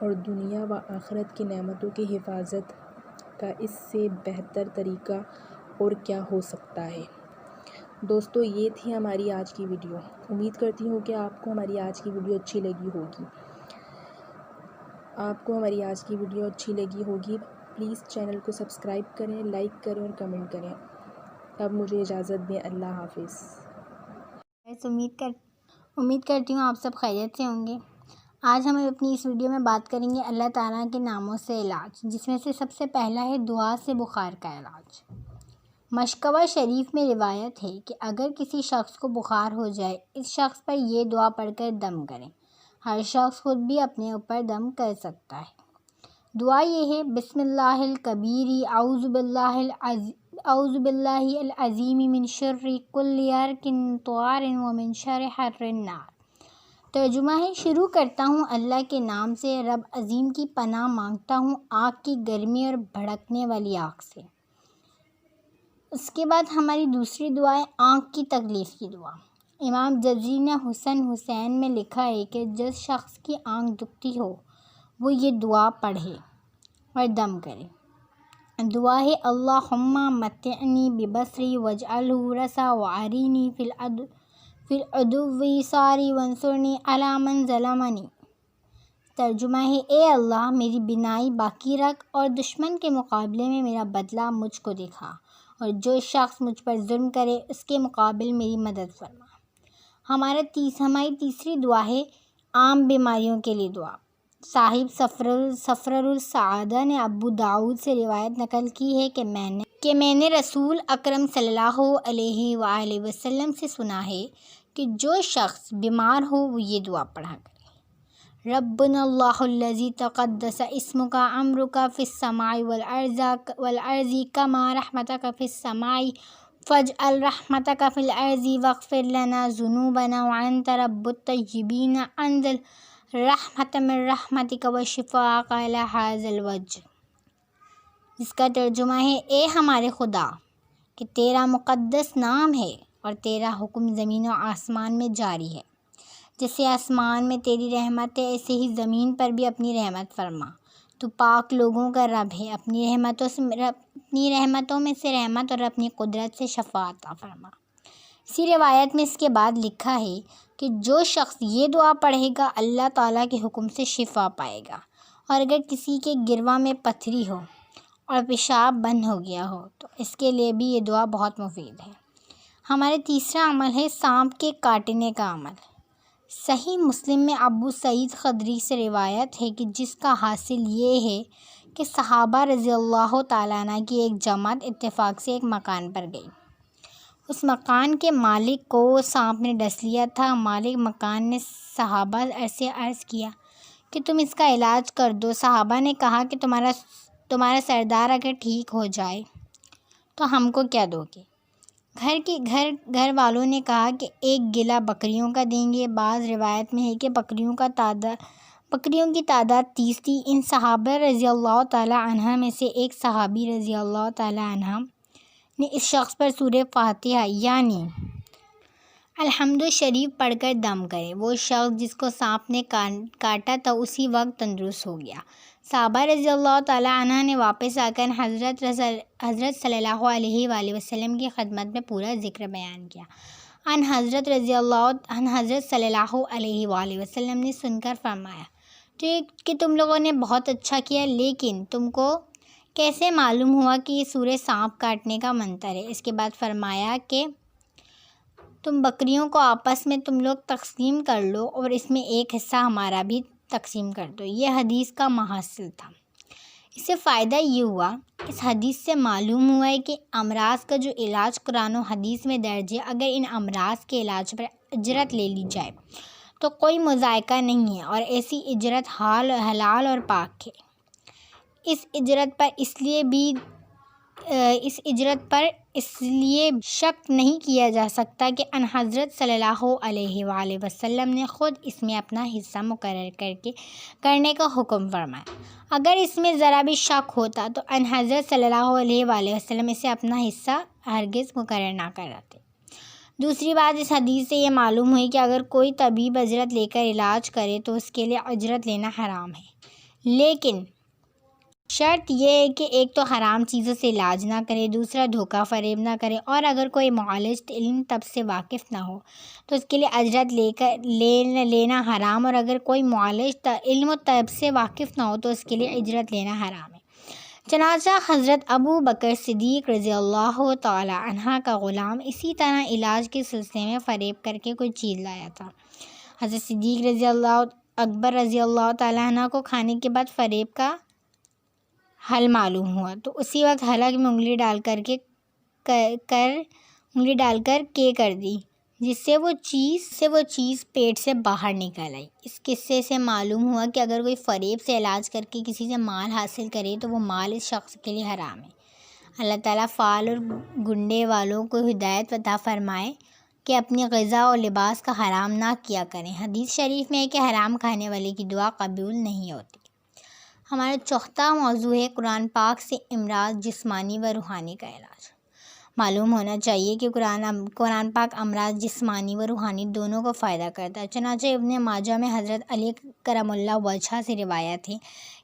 اور دنیا و آخرت کی نعمتوں کی حفاظت کا اس سے بہتر طریقہ اور کیا ہو سکتا ہے۔ دوستو، یہ تھی ہماری آج کی ویڈیو۔ امید کرتی ہوں کہ آپ کو ہماری آج کی ویڈیو اچھی لگی ہوگی۔ پلیز چینل کو سبسکرائب کریں، لائک کریں اور کمنٹ کریں۔ اب مجھے اجازت دیں، اللہ حافظ۔
امید کرتی ہوں آپ سب خیریت سے ہوں گے۔ آج ہم اپنی اس ویڈیو میں بات کریں گے اللہ تعالیٰ کے ناموں سے علاج، جس میں سے سب سے پہلا ہے دعا سے بخار کا علاج۔ مشکوہ شریف میں روایت ہے کہ اگر کسی شخص کو بخار ہو جائے، اس شخص پر یہ دعا پڑھ کر دم کریں۔ ہر شخص خود بھی اپنے اوپر دم کر سکتا ہے۔ دعا یہ ہے: بسم اللہ الکبیر اعوذ باللہ العظیم من شر کل حرک طار ومن شر حر النار۔ ترجمہ ہے: شروع کرتا ہوں اللہ کے نام سے، رب عظیم کی پناہ مانگتا ہوں آگ کی گرمی اور بھڑکنے والی آگ سے۔ اس کے بعد ہماری دوسری دعا ہے آنکھ کی تکلیف کی دعا۔ امام جزری نے حسین میں لکھا ہے کہ جس شخص کی آنکھ دکھتی ہو وہ یہ دعا پڑھے اور دم کرے۔ دعا ہے: اللہم متعنی ببصری واجعلہ رسا وارینی فی العدو ساری وانصرنی علی من ظلمنی۔ ترجمہ ہے: اے اللہ، میری بینائی باقی رکھ اور دشمن کے مقابلے میں میرا بدلہ مجھ کو دکھا، اور جو شخص مجھ پر ظلم کرے اس کے مقابل میری مدد فرما۔ ہماری تیسری دعا ہے عام بیماریوں کے لیے دعا۔ صاحب سفر السعادہ نے ابو داؤد سے روایت نقل کی ہے کہ میں نے رسول اکرم صلی اللہ علیہ وآلہ وسلم سے سنا ہے کہ جو شخص بیمار ہو وہ یہ دعا پڑھا کرے: ربنا اللہ الذی تقدس اسمک امرک فی السماء والارض کما رحمتک فی السماء فاجعل رحمتک فی الارض واغفر لنا ذنوبنا وانت رب الطیبین انزل رحمت من رحمتک وشفاء علی ھذا الوجع۔ جس کا ترجمہ ہے: اے ہمارے خدا، کہ تیرا مقدس نام ہے اور تیرا حکم زمین و آسمان میں جاری ہے۔ جیسے آسمان میں تیری رحمت ہے ایسے ہی زمین پر بھی اپنی رحمت فرما۔ تو پاک لوگوں کا رب ہے، اپنی رحمتوں میں سے رحمت اور اپنی قدرت سے شفا عطا فرما۔ اسی روایت میں اس کے بعد لکھا ہے کہ جو شخص یہ دعا پڑھے گا اللہ تعالیٰ کے حکم سے شفا پائے گا، اور اگر کسی کے گروا میں پتھری ہو اور پیشاب بند ہو گیا ہو تو اس کے لیے بھی یہ دعا بہت مفید ہے۔ ہمارا تیسرا عمل ہے سانپ کے کاٹنے کا عمل۔ صحیح مسلم میں ابو سعید خدری سے روایت ہے کہ جس کا حاصل یہ ہے کہ صحابہ رضی اللہ تعالیٰ عنہ کی ایک جماعت اتفاق سے ایک مکان پر گئی۔ اس مکان کے مالک کو سانپ نے ڈس لیا تھا۔ مالک مکان نے صحابہ سے عرض کیا کہ تم اس کا علاج کر دو۔ صحابہ نے کہا کہ تمہارا سردار اگر ٹھیک ہو جائے تو ہم کو کیا دو گے؟ گھر والوں نے کہا کہ ایک گلا بکریوں کا دیں گے۔ بعض روایت میں ہے کہ بکریوں کی تعداد 30 تھی۔ ان صحابہ رضی اللہ تعالیٰ عنہ میں سے ایک صحابی رضی اللہ تعالیٰ عنہ نے اس شخص پر سورہ فاتحہ یعنی الحمد شریف پڑھ کر دم کرے۔ وہ شخص جس کو سانپ نے کاٹا تھا اسی وقت تندرست ہو گیا۔ صحابہ رضی اللہ تعالیٰ عنہ نے واپس آ کر حضرت صلی اللہ علیہ وآلہ وسلم کی خدمت میں پورا ذکر بیان کیا۔ حضرت صلی اللہ علیہ وآلہ وسلم نے سن کر فرمایا کہ تم لوگوں نے بہت اچھا کیا، لیکن تم کو کیسے معلوم ہوا کہ یہ سورہ سانپ کاٹنے کا منتر ہے؟ اس کے بعد فرمایا کہ تم بکریوں کو آپس میں تم لوگ تقسیم کر لو اور اس میں ایک حصہ ہمارا بھی تقسیم کر دو۔ یہ حدیث کا محاصل تھا۔ اس سے فائدہ یہ ہوا، اس حدیث سے معلوم ہوا ہے کہ امراض کا جو علاج قرآن و حدیث میں درج ہے، اگر ان امراض کے علاج پر اجرت لے لی جائے تو کوئی مذائقہ نہیں ہے اور ایسی اجرت حلال اور پاک ہے۔ اس لیے شک نہیں کیا جا سکتا کہ ان حضرت صلی اللہ علیہ وآلہ وسلم نے خود اس میں اپنا حصہ مقرر کرنے کا حکم فرمایا۔ اگر اس میں ذرا بھی شک ہوتا تو ان حضرت صلی اللہ علیہ وآلہ وسلم اسے اپنا حصہ ہرگز مقرر نہ کراتے۔ دوسری بات، اس حدیث سے یہ معلوم ہوئی کہ اگر کوئی طبیب اجرت لے کر علاج کرے تو اس کے لیے اجرت لینا حرام ہے، لیکن شرط یہ ہے کہ ایک تو حرام چیزوں سے علاج نہ کرے، دوسرا دھوکہ فریب نہ کرے، اور اگر کوئی معالج علم طب سے واقف نہ ہو تو اس کے لیے اجرت لینا حرام، اور اگر کوئی معالج علم و طب سے واقف نہ ہو تو اس کے لیے اجرت لینا حرام ہے۔ چنانچہ حضرت ابو بکر صدیق رضی اللہ تعالی عنہ کا غلام اسی طرح علاج کے سلسلے میں فریب کر کے کوئی چیز لایا تھا۔ حضرت صدیق اکبر رضی اللہ تعالی عنہ کو کھانے کے بعد فریب کا حل معلوم ہوا تو اسی وقت حلق میں انگلی ڈال کر کر دی، جس سے وہ چیز پیٹ سے باہر نکل آئی۔ اس قصے سے معلوم ہوا کہ اگر کوئی فریب سے علاج کر کے کسی سے مال حاصل کرے تو وہ مال اس شخص کے لیے حرام ہے۔ اللہ تعالیٰ فال اور گنڈے والوں کو ہدایت عطا فرمائے کہ اپنی غذا اور لباس کا حرام نہ کیا کریں۔ حدیث شریف میں ہے کہ حرام کھانے والے کی دعا قبول نہیں ہوتی۔ ہمارا چوتھا موضوع ہے قرآن پاک سے امراض جسمانی و روحانی کا علاج۔ معلوم ہونا چاہیے کہ قرآن پاک امراض جسمانی و روحانی دونوں کو فائدہ کرتا ہے۔ چنانچہ ابن ماجہ میں حضرت علی کرم اللہ وجہہ سے روایت ہے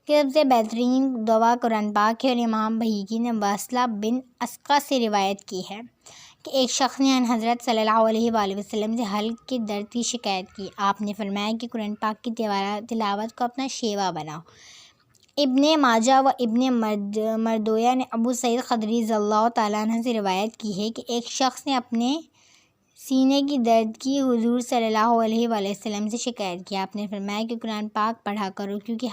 کہ سب سے بہترین دوا قرآن پاک ہے، اور امام بہیقی نے واصلہ بن اسقع سے روایت کی ہے کہ ایک شخص نے ان حضرت صلی اللہ علیہ وآلہ وسلم سے حلق کے درد کی شکایت کی۔ آپ نے فرمایا کہ قرآن پاک کی تلاوت کو اپنا شیوا بناؤ۔ ابن ماجہ و ابن مردویہ نے ابو سعید خدری رضی اللہ تعالیٰ عنہ سے روایت کی ہے کہ ایک شخص نے اپنے سینے کی درد کی حضور صلی اللہ علیہ وآلہ وسلم سے شکایت کی۔ آپ نے فرمایا کہ قرآن پاک پڑھا کرو، کیونکہ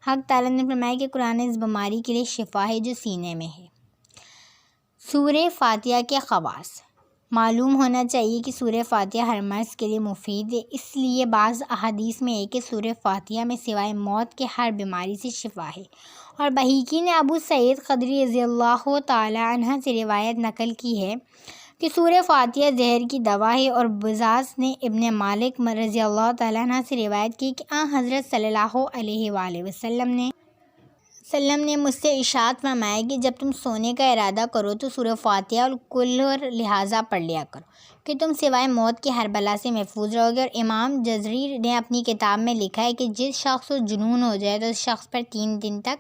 حق تعالیٰ نے فرمایا کہ قرآن اس بیماری کے لیے شفا ہے جو سینے میں ہے۔ سورہ فاتحہ کے خواص۔ معلوم ہونا چاہیے کہ سورہ فاتحہ ہر مرض کے لیے مفید ہے، اس لیے بعض احادیث میں ہے کہ سورہ فاتحہ میں سوائے موت کے ہر بیماری سے شفا ہے، اور بہیقی نے ابو سعید خدری رضی اللہ تعالی عنہ سے روایت نقل کی ہے کہ سورہ فاتحہ زہر کی دوا ہے، اور بزاز نے ابن مالک رضی اللہ تعالی عنہ سے روایت کی کہ حضرت صلی اللہ علیہ وآلہ وسلم نے مجھ سے ارشاد فرمایا کہ جب تم سونے کا ارادہ کرو تو سورہ فاتحہ اور کل لہٰذا پڑھ لیا کرو کہ تم سوائے موت کی ہر بلا سے محفوظ رہو گے۔ اور امام جزری نے اپنی کتاب میں لکھا ہے کہ جس شخص کو جنون ہو جائے تو اس شخص پر 3 دن تک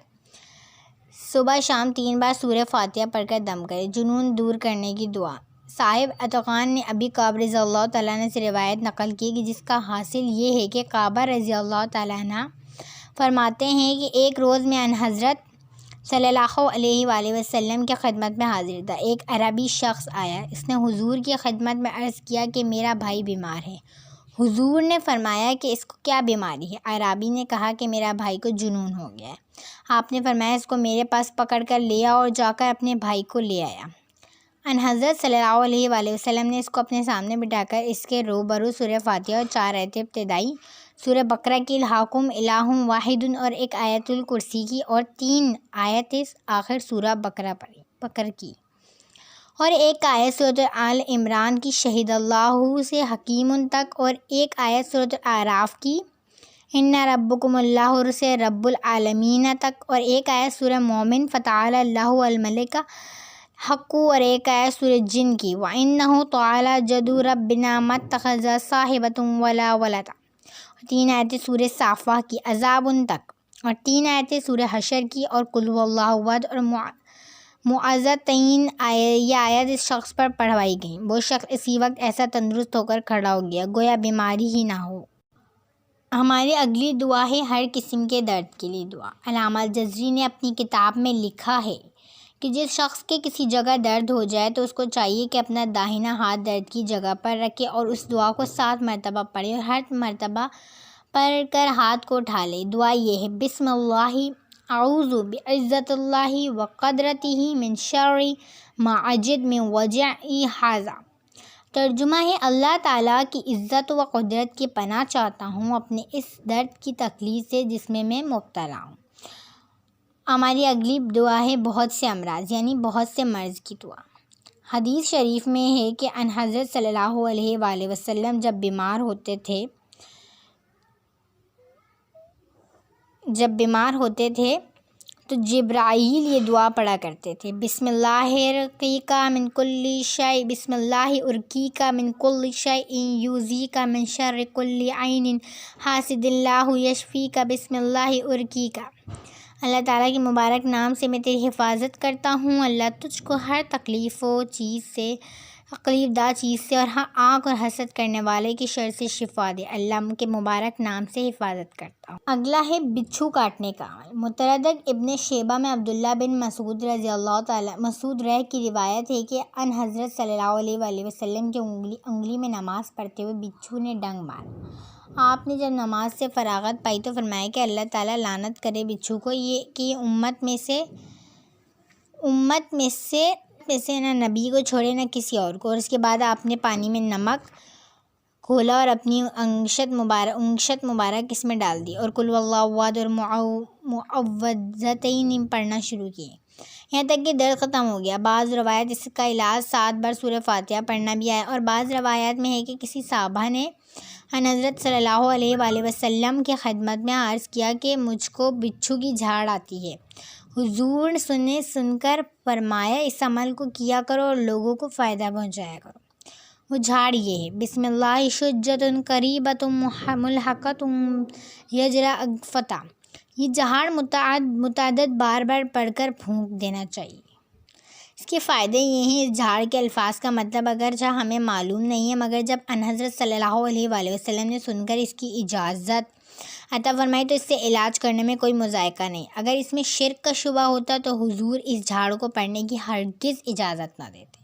صبح شام 3 بار سورہ فاتحہ پڑھ کر دم کرے۔ جنون دور کرنے کی دعا۔ صاحب اتقان نے ابی کعب رضی اللہ تعالیٰ عنہ سے روایت نقل کی کہ جس کا حاصل یہ ہے کہ کعبہ رضی اللہ تعالیٰ عنہ فرماتے ہیں کہ ایک روز میں ان حضرت صلی اللہ علیہ وآلہ وسلم کی خدمت میں حاضر تھا۔ ایک عربی شخص آیا، اس نے حضور کی خدمت میں عرض کیا کہ میرا بھائی بیمار ہے۔ حضور نے فرمایا کہ اس کو کیا بیماری ہے؟ عربی نے کہا کہ میرا بھائی کو جنون ہو گیا ہے۔ آپ نے فرمایا اس کو میرے پاس پکڑ کر لے آؤ، اور جا کر اپنے بھائی کو لے آیا۔ ان حضرت صلی اللہ علیہ وآلہ وسلم نے اس کو اپنے سامنے بٹھا کر اس کے روبرو سورہ فاتحہ اور 4 آیتیں ابتدائی سورہ بقرہ کی الہاکم الہ واحد اور 1 آیت الکرسی کی اور 3 آیتیں آخر سورہ بقرہ کی اور 1 آیت سورۃ آل عمران کی شہید اللہ سے حکیم تک اور 1 آیت سورۃ الاعراف کی ان ربکم اللہ سے رب العالمین تک اور 1 آیت سورہ مومن فتعالی اللہ الملک حق اور 1 آیت سورہ جن کی وَإِنَّهُ تَعَالَى جَدُّ رَبِّنَا مَا اتَّخَذَ صَاحِبَةً وَلَا وَلَدًا اور 3 آیتیں سورہ صافہ کی عذاب تک اور 3 آیتیں سورہ حشر کی اور قل هو اللہ احد اور معوذتین۔ یہ آیت اس شخص پر پڑھوائی گئیں، وہ شخص اسی وقت ایسا تندرست ہو کر کھڑا ہو گیا گویا بیماری ہی نہ ہو۔ ہماری اگلی دعا ہے ہر قسم کے درد کے لیے دعا۔ علامہ جزری نے اپنی کتاب میں لکھا ہے کہ جس شخص کے کسی جگہ درد ہو جائے تو اس کو چاہیے کہ اپنا داہنا ہاتھ درد کی جگہ پر رکھے اور اس دعا کو 7 مرتبہ پڑھے اور ہر مرتبہ پڑھ کر ہاتھ کو اٹھا لے۔ دعا یہ ہے: بسم اللہ اعوذ بعزت اللہ و قدرتہ من شر ما اجد من وجعی ھذا۔ ترجمہ ہے اللہ تعالیٰ کی عزت و قدرت کی پناہ چاہتا ہوں اپنے اس درد کی تکلیف سے جس میں مبتلا ہوں۔ ہماری اگلی دعا ہے بہت سے امراض یعنی بہت سے مرض کی دعا۔ حدیث شریف میں ہے کہ ان حضرت صلی اللہ علیہ وآلہ وسلم جب بیمار ہوتے تھے تو جبرائیل یہ دعا پڑھا کرتے تھے، بسم اللہ رقیک من کل شیء، بسم اللہ ارقیک من کل شیء یؤذیک من شر کل عین حاسد اللہ یشفیک، بسم اللہ ارقیک۔ اللہ تعالیٰ کے مبارک نام سے میں تیری حفاظت کرتا ہوں، اللہ تجھ کو ہر تکلیف دہ چیز سے اور ہر آنکھ اور حسد کرنے والے کی شر سے شفا دے، اللہ کے مبارک نام سے حفاظت کرتا ہوں۔ اگلا ہے بچھو کاٹنے کا عمل۔ متردد ابن شیبہ میں عبداللہ بن مسعود رضی اللہ تعالیٰ مسعود رہ کی روایت ہے کہ ان حضرت صلی اللہ علیہ وآلہ وسلم کی انگلی میں نماز پڑھتے ہوئے بچھو نے ڈنگ مارا۔ آپ نے جب نماز سے فراغت پائی تو فرمایا کہ اللہ تعالیٰ لعنت کرے بچھو کو کہ امت میں سے نہ نبی کو چھوڑے نہ کسی اور کو۔ اور اس کے بعد آپ نے پانی میں نمک گھولا اور اپنی انگشت مبارک اس میں ڈال دی اور قل واللہ احد اور معوذتین پڑھنا شروع کیے، یہاں تک کہ درد ختم ہو گیا۔ بعض روایت اس کا علاج 7 بار سورہ فاتحہ پڑھنا بھی آیا، اور بعض روایات میں ہے کہ کسی صحابہ نے حضرت صلی اللہ علیہ وآلہ وسلم کی خدمت میں عرض کیا کہ مجھ کو بچھو کی جھاڑ آتی ہے۔ حضور نے سن کر فرمایا اس عمل کو کیا کرو اور لوگوں کو فائدہ پہنچایا کرو۔ وہ جھاڑ یہ ہے، بسم اللہ شجۃ قریبۃ ملحقۃ یجرا اغفتا۔ یہ جھاڑ متعدد بار پڑھ کر پھونک دینا چاہیے۔ اس کے فائدے یہ ہیں، اس جھاڑ کے الفاظ کا مطلب اگرچہ ہمیں معلوم نہیں ہے، مگر جب ان حضرت صلی اللہ علیہ وآلہ وسلم نے سن کر اس کی اجازت عطا فرمائی تو اس سے علاج کرنے میں کوئی مذائقہ نہیں۔ اگر اس میں شرک کا شبہ ہوتا تو حضور اس جھاڑ کو پڑھنے کی ہرگز اجازت نہ دیتے۔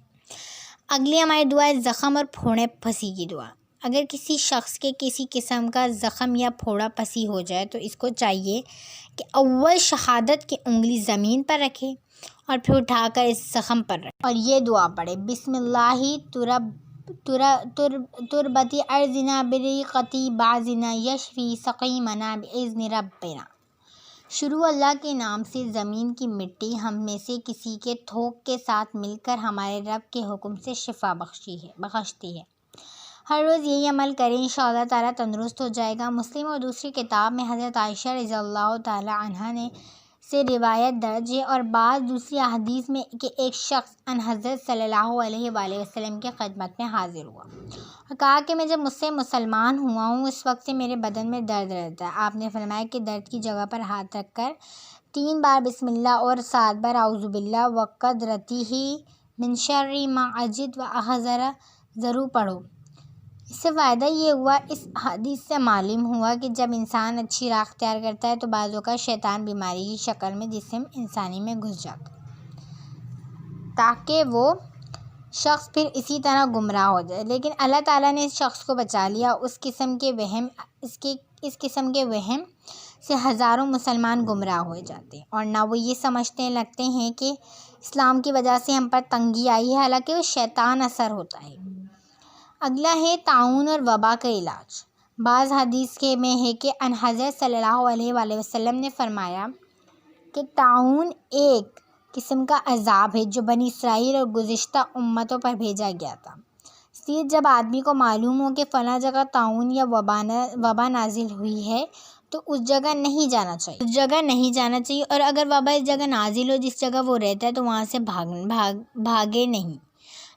اگلی ہماری دعا ہے زخم اور پھوڑے پھنسی کی دعا۔ اگر کسی شخص کے کسی قسم کا زخم یا پھوڑا پھنسی ہو جائے تو اس کو چاہیے کہ اول شہادت کی انگلی زمین پر رکھے اور پھر اٹھا کر اس زخم پر رکھے اور یہ دعا پڑھے، بسم اللہ تربتی ارضنا بریقتی بعضنا یشفی سقیمنا باذن ربنا۔ شروع اللہ کے نام سے زمین کی مٹی ہم میں سے کسی کے تھوک کے ساتھ مل کر ہمارے رب کے حکم سے شفا بخشتی ہے۔ ہر روز یہی عمل کریں، انشاءاللہ تعالیٰ تندرست ہو جائے گا۔ مسلم اور دوسری کتاب میں حضرت عائشہ رضی اللہ تعالیٰ عنہا سے روایت درج ہے اور بعض دوسری احادیث میں کہ ایک شخص ان حضرت صلی اللہ علیہ وآلہ وسلم کی خدمت میں حاضر ہوا اور کہا کہ میں جب مجھ سے مسلمان ہوا ہوں اس وقت سے میرے بدن میں درد رہتا ہے۔ آپ نے فرمایا کہ درد کی جگہ پر ہاتھ رکھ کر 3 بار بسم اللہ اور 7 بار اعوذ باللہ وقدرتہ من شر ما اجد و احذر ضرور پڑھو۔ اس سے فائدہ یہ ہوا، اس حدیث سے معلوم ہوا کہ جب انسان اچھی راہ اختیار کرتا ہے تو بعض اوقات شیطان بیماری کی شکل میں جسم انسانی میں گھس جاتا ہے تاکہ وہ شخص پھر اسی طرح گمراہ ہو جائے، لیکن اللہ تعالیٰ نے اس شخص کو بچا لیا۔ اس قسم کے وہم سے ہزاروں مسلمان گمراہ ہو جاتے ہیں اور نہ وہ یہ سمجھتے لگتے ہیں کہ اسلام کی وجہ سے ہم پر تنگی آئی ہے، حالانکہ وہ شیطان اثر ہوتا ہے۔ اگلا ہے طاعون اور وبا کا علاج۔ بعض حدیث میں ہے کہ ان حضرت صلی اللہ علیہ وآلہ وسلم نے فرمایا کہ طاعون ایک قسم کا عذاب ہے جو بنی اسرائیل اور گزشتہ امتوں پر بھیجا گیا تھا، اس لیے جب آدمی کو معلوم ہو کہ فلاں جگہ طاعون یا وبا نازل ہوئی ہے تو اس جگہ نہیں جانا چاہیے اور اگر وبا اس جگہ نازل ہو جس جگہ وہ رہتا ہے تو وہاں سے بھاگے نہیں۔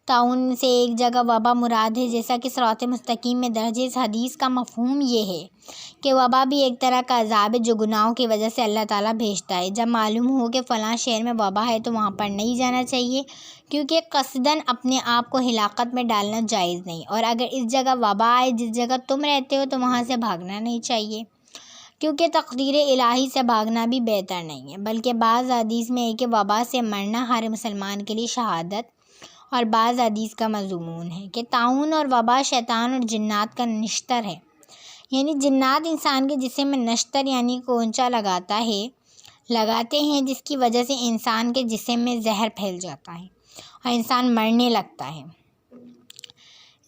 طاعون سے ایک جگہ وبا مراد ہے، جیسا کہ صراط مستقیم میں درج ہے۔ اس حدیث کا مفہوم یہ ہے کہ وبا بھی ایک طرح کا عذاب ہے جو گناہوں کی وجہ سے اللہ تعالیٰ بھیجتا ہے۔ جب معلوم ہو کہ فلاں شہر میں وبا ہے تو وہاں پر نہیں جانا چاہیے، کیونکہ قصداً اپنے آپ کو ہلاکت میں ڈالنا جائز نہیں، اور اگر اس جگہ وبا آئے جس جگہ تم رہتے ہو تو وہاں سے بھاگنا نہیں چاہیے، کیونکہ تقدیر الہی سے بھاگنا بھی بہتر نہیں ہے۔ بلکہ بعض حدیث میں ہے کہ وبا سے مرنا ہر مسلمان کے لیے شہادت، اور بعض حدیث کا مضمون ہے کہ طاعون اور وبا شیطان اور جنات کا نشتر ہے، یعنی جنات انسان کے جسم میں نشتر یعنی کونچا لگاتا ہے، لگاتے ہیں جس کی وجہ سے انسان کے جسم میں زہر پھیل جاتا ہے اور انسان مرنے لگتا ہے۔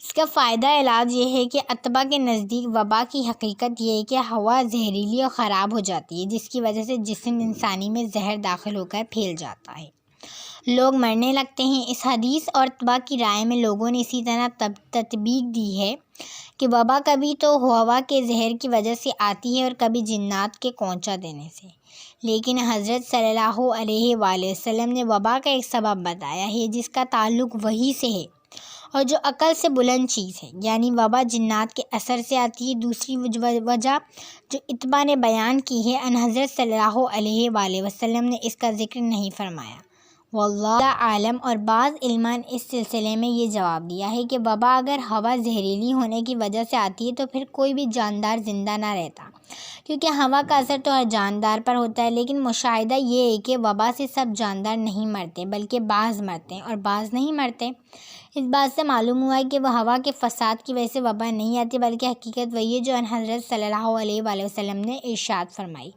اس کا فائدہ علاج یہ ہے کہ اطباء کے نزدیک وبا کی حقیقت یہ ہے کہ ہوا زہریلی اور خراب ہو جاتی ہے، جس کی وجہ سے جسم انسانی میں زہر داخل ہو کر پھیل جاتا ہے، لوگ مرنے لگتے ہیں۔ اس حدیث اور اطباء کی رائے میں لوگوں نے اسی طرح تطبیق دی ہے کہ وبا کبھی تو ہوا کے زہر کی وجہ سے آتی ہے اور کبھی جنات کے کونچا دینے سے، لیکن حضرت صلی اللہ علیہ وآلہ وسلم نے وبا کا ایک سبب بتایا ہے جس کا تعلق وحی سے ہے اور جو عقل سے بلند چیز ہے، یعنی وبا جنات کے اثر سے آتی ہے۔ دوسری وجہ جو اطباء نے بیان کی ہے، ان حضرت صلی اللہ علیہ وآلہ وسلم نے اس کا ذکر نہیں فرمایا، واللہ عالم۔ اور بعض علماء نے اس سلسلے میں یہ جواب دیا ہے کہ وبا اگر ہوا زہریلی ہونے کی وجہ سے آتی ہے تو پھر کوئی بھی جاندار زندہ نہ رہتا، کیونکہ ہوا کا اثر تو ہر جاندار پر ہوتا ہے، لیکن مشاہدہ یہ ہے کہ وبا سے سب جاندار نہیں مرتے بلکہ بعض مرتے ہیں اور بعض نہیں مرتے۔ اس بات سے معلوم ہوا ہے کہ وہ ہوا کے فساد کی وجہ سے وبا نہیں آتی، بلکہ حقیقت وہی ہے جو ان حضرت صلی اللہ علیہ وآلہ وسلم نے ارشاد فرمائی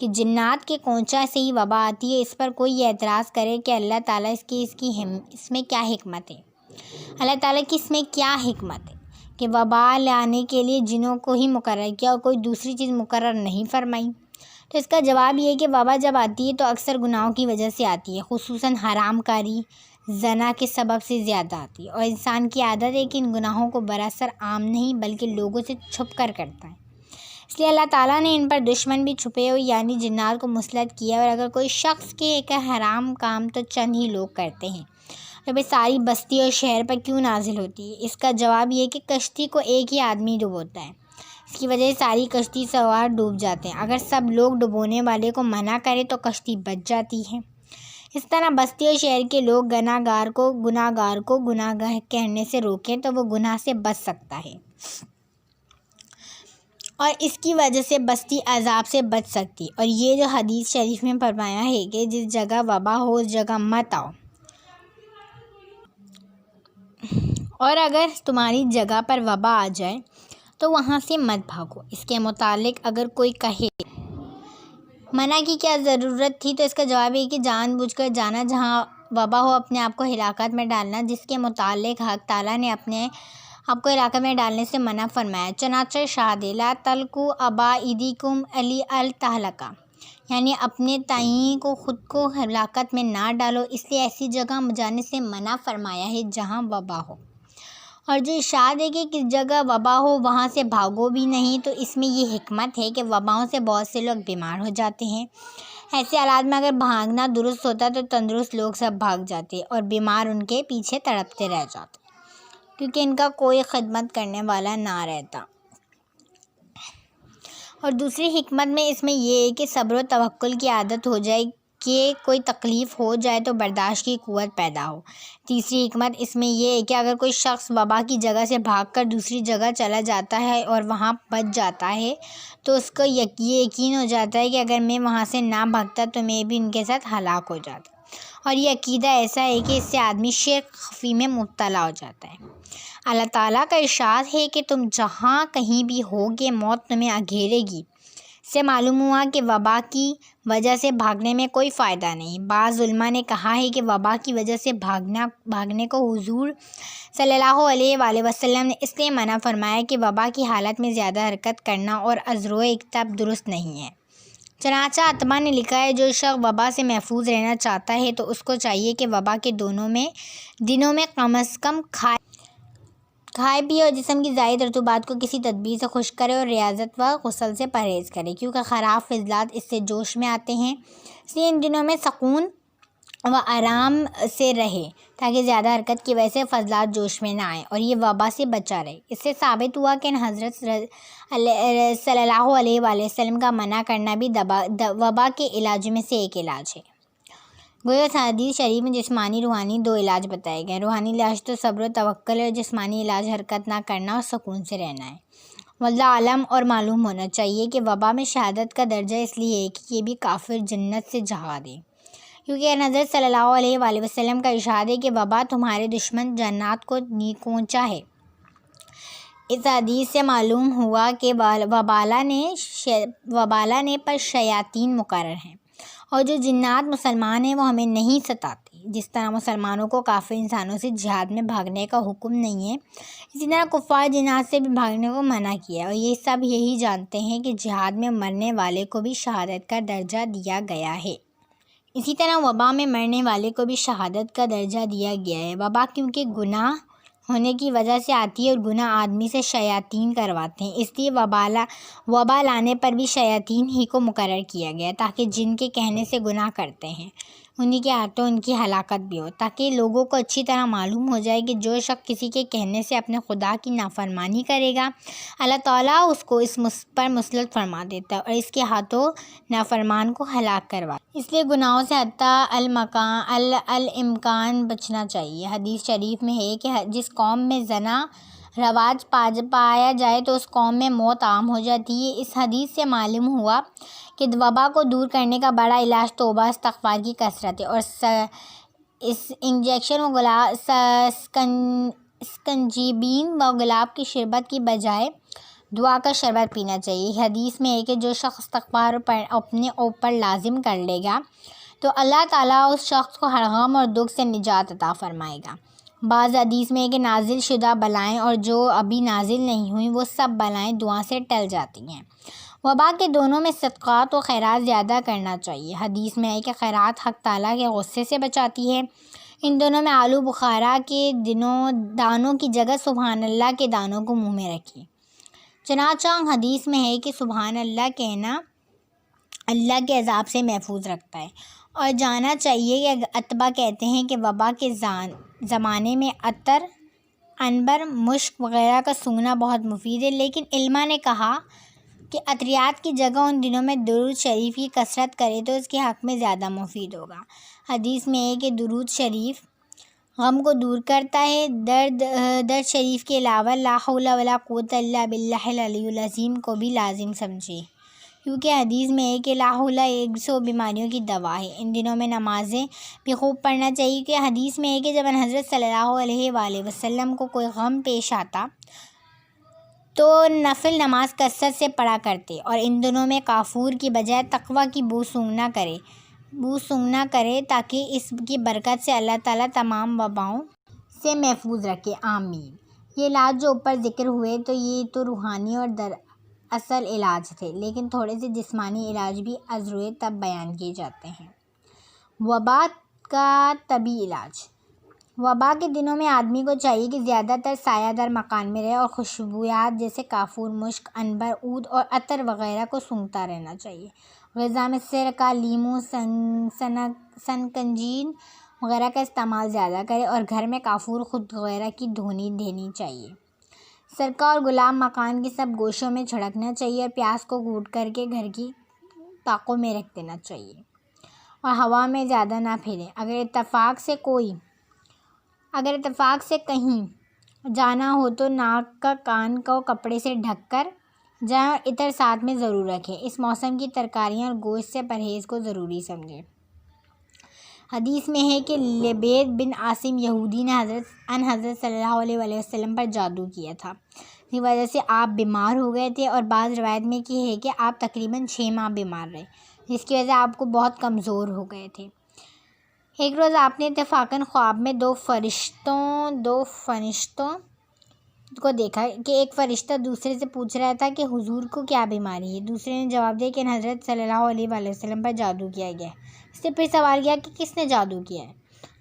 کہ جنات کے کونچا سے ہی وبا آتی ہے۔ اس پر کوئی یہ اعتراض کرے کہ اللہ تعالیٰ اس میں کیا حکمت ہے، اللہ تعالیٰ کی اس میں کیا حکمت ہے کہ وبا لانے کے لیے جنوں کو ہی مقرر کیا اور کوئی دوسری چیز مقرر نہیں فرمائی؟ تو اس کا جواب یہ ہے کہ وبا جب آتی ہے تو اکثر گناہوں کی وجہ سے آتی ہے، خصوصاً حرام کاری، زنا کے سبب سے زیادہ آتی ہے، اور انسان کی عادت ہے کہ ان گناہوں کو براثر عام نہیں بلکہ لوگوں سے چھپ کر کرتا ہے، اس لیے اللہ تعالیٰ نے ان پر دشمن بھی چھپے ہوئے یعنی جنات کو مسلط کیا۔ اور اگر کوئی شخص کے ایک حرام کام تو چند ہی لوگ کرتے ہیں تو پھر ساری بستی اور شہر پر کیوں نازل ہوتی ہے؟ اس کا جواب یہ کہ کشتی کو ایک ہی آدمی ڈبوتا ہے، اس کی وجہ سے ساری کشتی سوار ڈوب جاتے ہیں۔ اگر سب لوگ ڈبونے والے کو منع کریں تو کشتی بچ جاتی ہے۔ اس طرح بستی اور شہر کے لوگ گناہ گار کو گناہ کرنے سے روکیں تو وہ گناہ سے بچ سکتا ہے، اور اس کی وجہ سے بستی عذاب سے بچ سکتی۔ اور یہ جو حدیث شریف میں فرمایا ہے کہ جس جگہ وبا ہو اس جگہ مت آؤ، اور اگر تمہاری جگہ پر وبا آ جائے تو وہاں سے مت بھاگو۔ اس کے متعلق اگر کوئی کہے منع کی کیا ضرورت تھی، تو اس کا جواب ہے کہ جان بوجھ کر جانا جہاں وبا ہو اپنے آپ کو ہلاکت میں ڈالنا، جس کے متعلق حق تعالیٰ نے اپنے آپ کو ہلاکت میں ڈالنے سے منع فرمایا۔ چنانچہ ارشاد ہے لا تلقوا بأیدیکم الی التہلکہ، یعنی اپنے تئیں کو خود کو ہلاکت میں نہ ڈالو، اس لیے ایسی جگہ جانے سے منع فرمایا ہے جہاں وبا ہو۔ اور جو ارشاد ہے کہ کس جگہ وبا ہو وہاں سے بھاگو بھی نہیں، تو اس میں یہ حکمت ہے کہ وباؤں سے بہت سے لوگ بیمار ہو جاتے ہیں، ایسے حالات میں اگر بھاگنا درست ہوتا تو تندرست لوگ سب بھاگ جاتے اور بیمار ان کے پیچھے تڑپتے رہ جاتے، کیونکہ ان کا کوئی خدمت کرنے والا نہ رہتا۔ اور دوسری حکمت میں اس میں یہ ہے کہ صبر و توکل کی عادت ہو جائے کہ کوئی تکلیف ہو جائے تو برداشت کی قوت پیدا ہو۔ تیسری حکمت اس میں یہ ہے کہ اگر کوئی شخص وبا کی جگہ سے بھاگ کر دوسری جگہ چلا جاتا ہے اور وہاں بچ جاتا ہے تو اس کو یہ یقین ہو جاتا ہے کہ اگر میں وہاں سے نہ بھاگتا تو میں بھی ان کے ساتھ ہلاک ہو جاتا، اور یہ عقیدہ ایسا ہے کہ اس سے آدمی شرک خفی میں مبتلا ہو جاتا ہے۔ اللہ تعالیٰ کا ارشاد ہے کہ تم جہاں کہیں بھی ہوگے موت تمہیں گھیرے گی۔ سے معلوم ہوا کہ وبا کی وجہ سے بھاگنے میں کوئی فائدہ نہیں۔ بعض علماء نے کہا ہے کہ وبا کی وجہ سے بھاگنے کو حضور صلی اللہ علیہ وآلہ وسلم نے اس لیے منع فرمایا کہ وبا کی حالت میں زیادہ حرکت کرنا اور عذر و اکتاب درست نہیں ہے۔ چنانچہ اطباء نے لکھا ہے جو شخص وبا سے محفوظ رہنا چاہتا ہے تو اس کو چاہیے کہ وبا کے دنوں میں کم از کم کھائے پیے اور جسم کی زائد رطوبات کو کسی تدبیر سے خشک کرے اور ریاضت و غسل سے پرہیز کرے، کیونکہ خراب فضلات اس سے جوش میں آتے ہیں، اس لیے ان دنوں میں سکون و آرام سے رہے تاکہ زیادہ حرکت کی وجہ سے فضلات جوش میں نہ آئیں اور یہ وبا سے بچا رہے۔ اس سے ثابت ہوا کہ حضرت صلی اللہ علیہ وآلہ وسلم کا منع کرنا بھی وبا کے علاج میں سے ایک علاج ہے۔ گویا حدیث شریف میں جسمانی روحانی دو علاج بتائے گئے۔ روحانی علاج تو صبر و توکل ہے اور جسمانی علاج حرکت نہ کرنا اور سکون سے رہنا ہے۔ واللہ عالم۔ اور معلوم ہونا چاہیے کہ وبا میں شہادت کا درجہ اس لیے ہے کہ یہ بھی کافر جنت سے جہا دے، کیونکہ حضرت صلی اللہ علیہ وآلہ وسلم کا ارشاد ہے کہ وبا تمہارے دشمن جنات کو پہنچا ہے۔ اس حدیث سے معلوم ہوا کہ وبالا نے پر شیاطین مقرر ہیں اور جو جنات مسلمان ہیں وہ ہمیں نہیں ستاتے۔ جس طرح مسلمانوں کو کافر انسانوں سے جہاد میں بھاگنے کا حکم نہیں ہے، اسی طرح کفار جنات سے بھی بھاگنے کو منع کیا ہے، اور یہ سب یہی جانتے ہیں کہ جہاد میں مرنے والے کو بھی شہادت کا درجہ دیا گیا ہے۔ اسی طرح وبا میں مرنے والے کو بھی شہادت کا درجہ دیا گیا ہے۔ وبا کیونکہ گناہ ہونے کی وجہ سے آتی ہے اور گناہ آدمی سے شیاطین کرواتے ہیں، اس لیے وبا لانے پر بھی شیاطین ہی کو مقرر کیا گیا تاکہ جن کے کہنے سے گناہ کرتے ہیں انہی کے ہاتھوں ان کی ہلاکت بھی ہو، تاکہ لوگوں کو اچھی طرح معلوم ہو جائے کہ جو شخص کسی کے کہنے سے اپنے خدا کی نافرمانی کرے گا، اللہ تعالیٰ اس کو اس پر مسلط فرما دیتا ہے اور اس کے ہاتھوں نافرمان کو ہلاک کروا۔ اس لیے گناہوں سے حتی الامکان بچنا چاہیے۔ حدیث شریف میں ہے کہ جس قوم میں زنا رواج پایا جائے تو اس قوم میں موت عام ہو جاتی ہے۔ اس حدیث سے معلوم ہوا کہ وبا کو دور کرنے کا بڑا علاج توبہ استغفار کی کثرت ہے، اور اس انجیکشن و سکنجیبین و گلاب کی شربت کی بجائے دعا کا شربت پینا چاہیے۔ حدیث میں ہے کہ جو شخص استغفار اپنے اوپر لازم کر لے گا تو اللہ تعالیٰ اس شخص کو ہر غم اور دکھ سے نجات عطا فرمائے گا۔ بعض حدیث میں ہے کہ نازل شدہ بلائیں اور جو ابھی نازل نہیں ہوئیں وہ سب بلائیں دعا سے ٹل جاتی ہیں۔ وبا کے دونوں میں صدقات و خیرات زیادہ کرنا چاہیے۔ حدیث میں ہے کہ خیرات حق تعالیٰ کے غصے سے بچاتی ہے۔ ان دونوں میں آلو بخارا کے دانوں کی جگہ سبحان اللہ کے دانوں کو منہ میں رکھیں۔ چنانچہ حدیث میں ہے کہ سبحان اللہ کہنا اللہ کے عذاب سے محفوظ رکھتا ہے، اور جاننا چاہیے کہ اتباء کہتے ہیں کہ وبا کے زمانے میں عطر، عنبر، مشک وغیرہ کا سونگھنا بہت مفید ہے، لیکن علماء نے کہا کہ عطریات کی جگہ ان دنوں میں درود شریف کی کثرت کرے تو اس کے حق میں زیادہ مفید ہوگا۔ حدیث میں ہے کہ درود شریف غم کو دور کرتا ہے۔ درد شریف کے علاوہ لا حول ولا قوت الا باللہ العلی العظیم کو بھی لازم سمجھے، کیونکہ حدیث میں ہے کہ لا حول 100 بیماریوں کی دوا ہے۔ ان دنوں میں نمازیں بھی خوب پڑھنا چاہیے، کہ حدیث میں ہے کہ جب حضرت صلی اللہ علیہ وآلہ وسلم کو کوئی غم پیش آتا تو نفل نماز کثرت سے پڑھا کرتے، اور ان دنوں میں کافور کی بجائے تقویٰ کی بو سونگھنا کرے تاکہ اس کی برکت سے اللہ تعالیٰ تمام وباؤں سے محفوظ رکھے، آمین۔ یہ علاج جو اوپر ذکر ہوئے تو یہ تو روحانی اور دراصل علاج تھے، لیکن تھوڑے سے جسمانی علاج بھی از روئے طب بیان کیے جاتے ہیں۔ وبا کا طبی علاج۔ وبا کے دنوں میں آدمی کو چاہیے کہ زیادہ تر سایہ دار مکان میں رہے اور خوشبویات جیسے کافور، مشک، عنبر، عود اور عطر وغیرہ کو سونگھتا رہنا چاہیے۔ غذا میں سرکہ، لیموں، سنکنجین وغیرہ کا استعمال زیادہ کرے، اور گھر میں کافور خود وغیرہ کی دھونی دینی چاہیے۔ سرکہ اور گلاب مکان کے سب گوشوں میں چھڑکنا چاہیے، اور پیاز کو کوٹ کر کے گھر کی طاقوں میں رکھ دینا چاہیے اور ہوا میں زیادہ نہ پھیلے۔ اگر اتفاق سے کہیں جانا ہو تو ناک کا کان کو کپڑے سے ڈھک کر جائیں اور عطر ساتھ میں ضرور رکھیں۔ اس موسم کی ترکاریاں اور گوشت سے پرہیز کو ضروری سمجھیں۔ حدیث میں ہے کہ لبید بن عاصم یہودی نے حضرت صلی اللہ علیہ وآلہ وسلم پر جادو کیا تھا، اس کی وجہ سے آپ بیمار ہو گئے تھے، اور بعض روایت میں ہے کہ آپ تقریباً 6 ماہ بیمار رہے، جس کی وجہ سے آپ کو بہت کمزور ہو گئے تھے۔ ایک روز آپ نے اتفاقاً خواب میں دو فرشتوں کو دیکھا کہ ایک فرشتہ دوسرے سے پوچھ رہا تھا کہ حضور کو کیا بیماری ہے۔ دوسرے نے جواب دیا کہ حضرت صلی اللہ علیہ وآلہ وسلم پر جادو کیا گیا ہے۔ اس نے پھر سوال کیا کہ کس نے جادو کیا ہے؟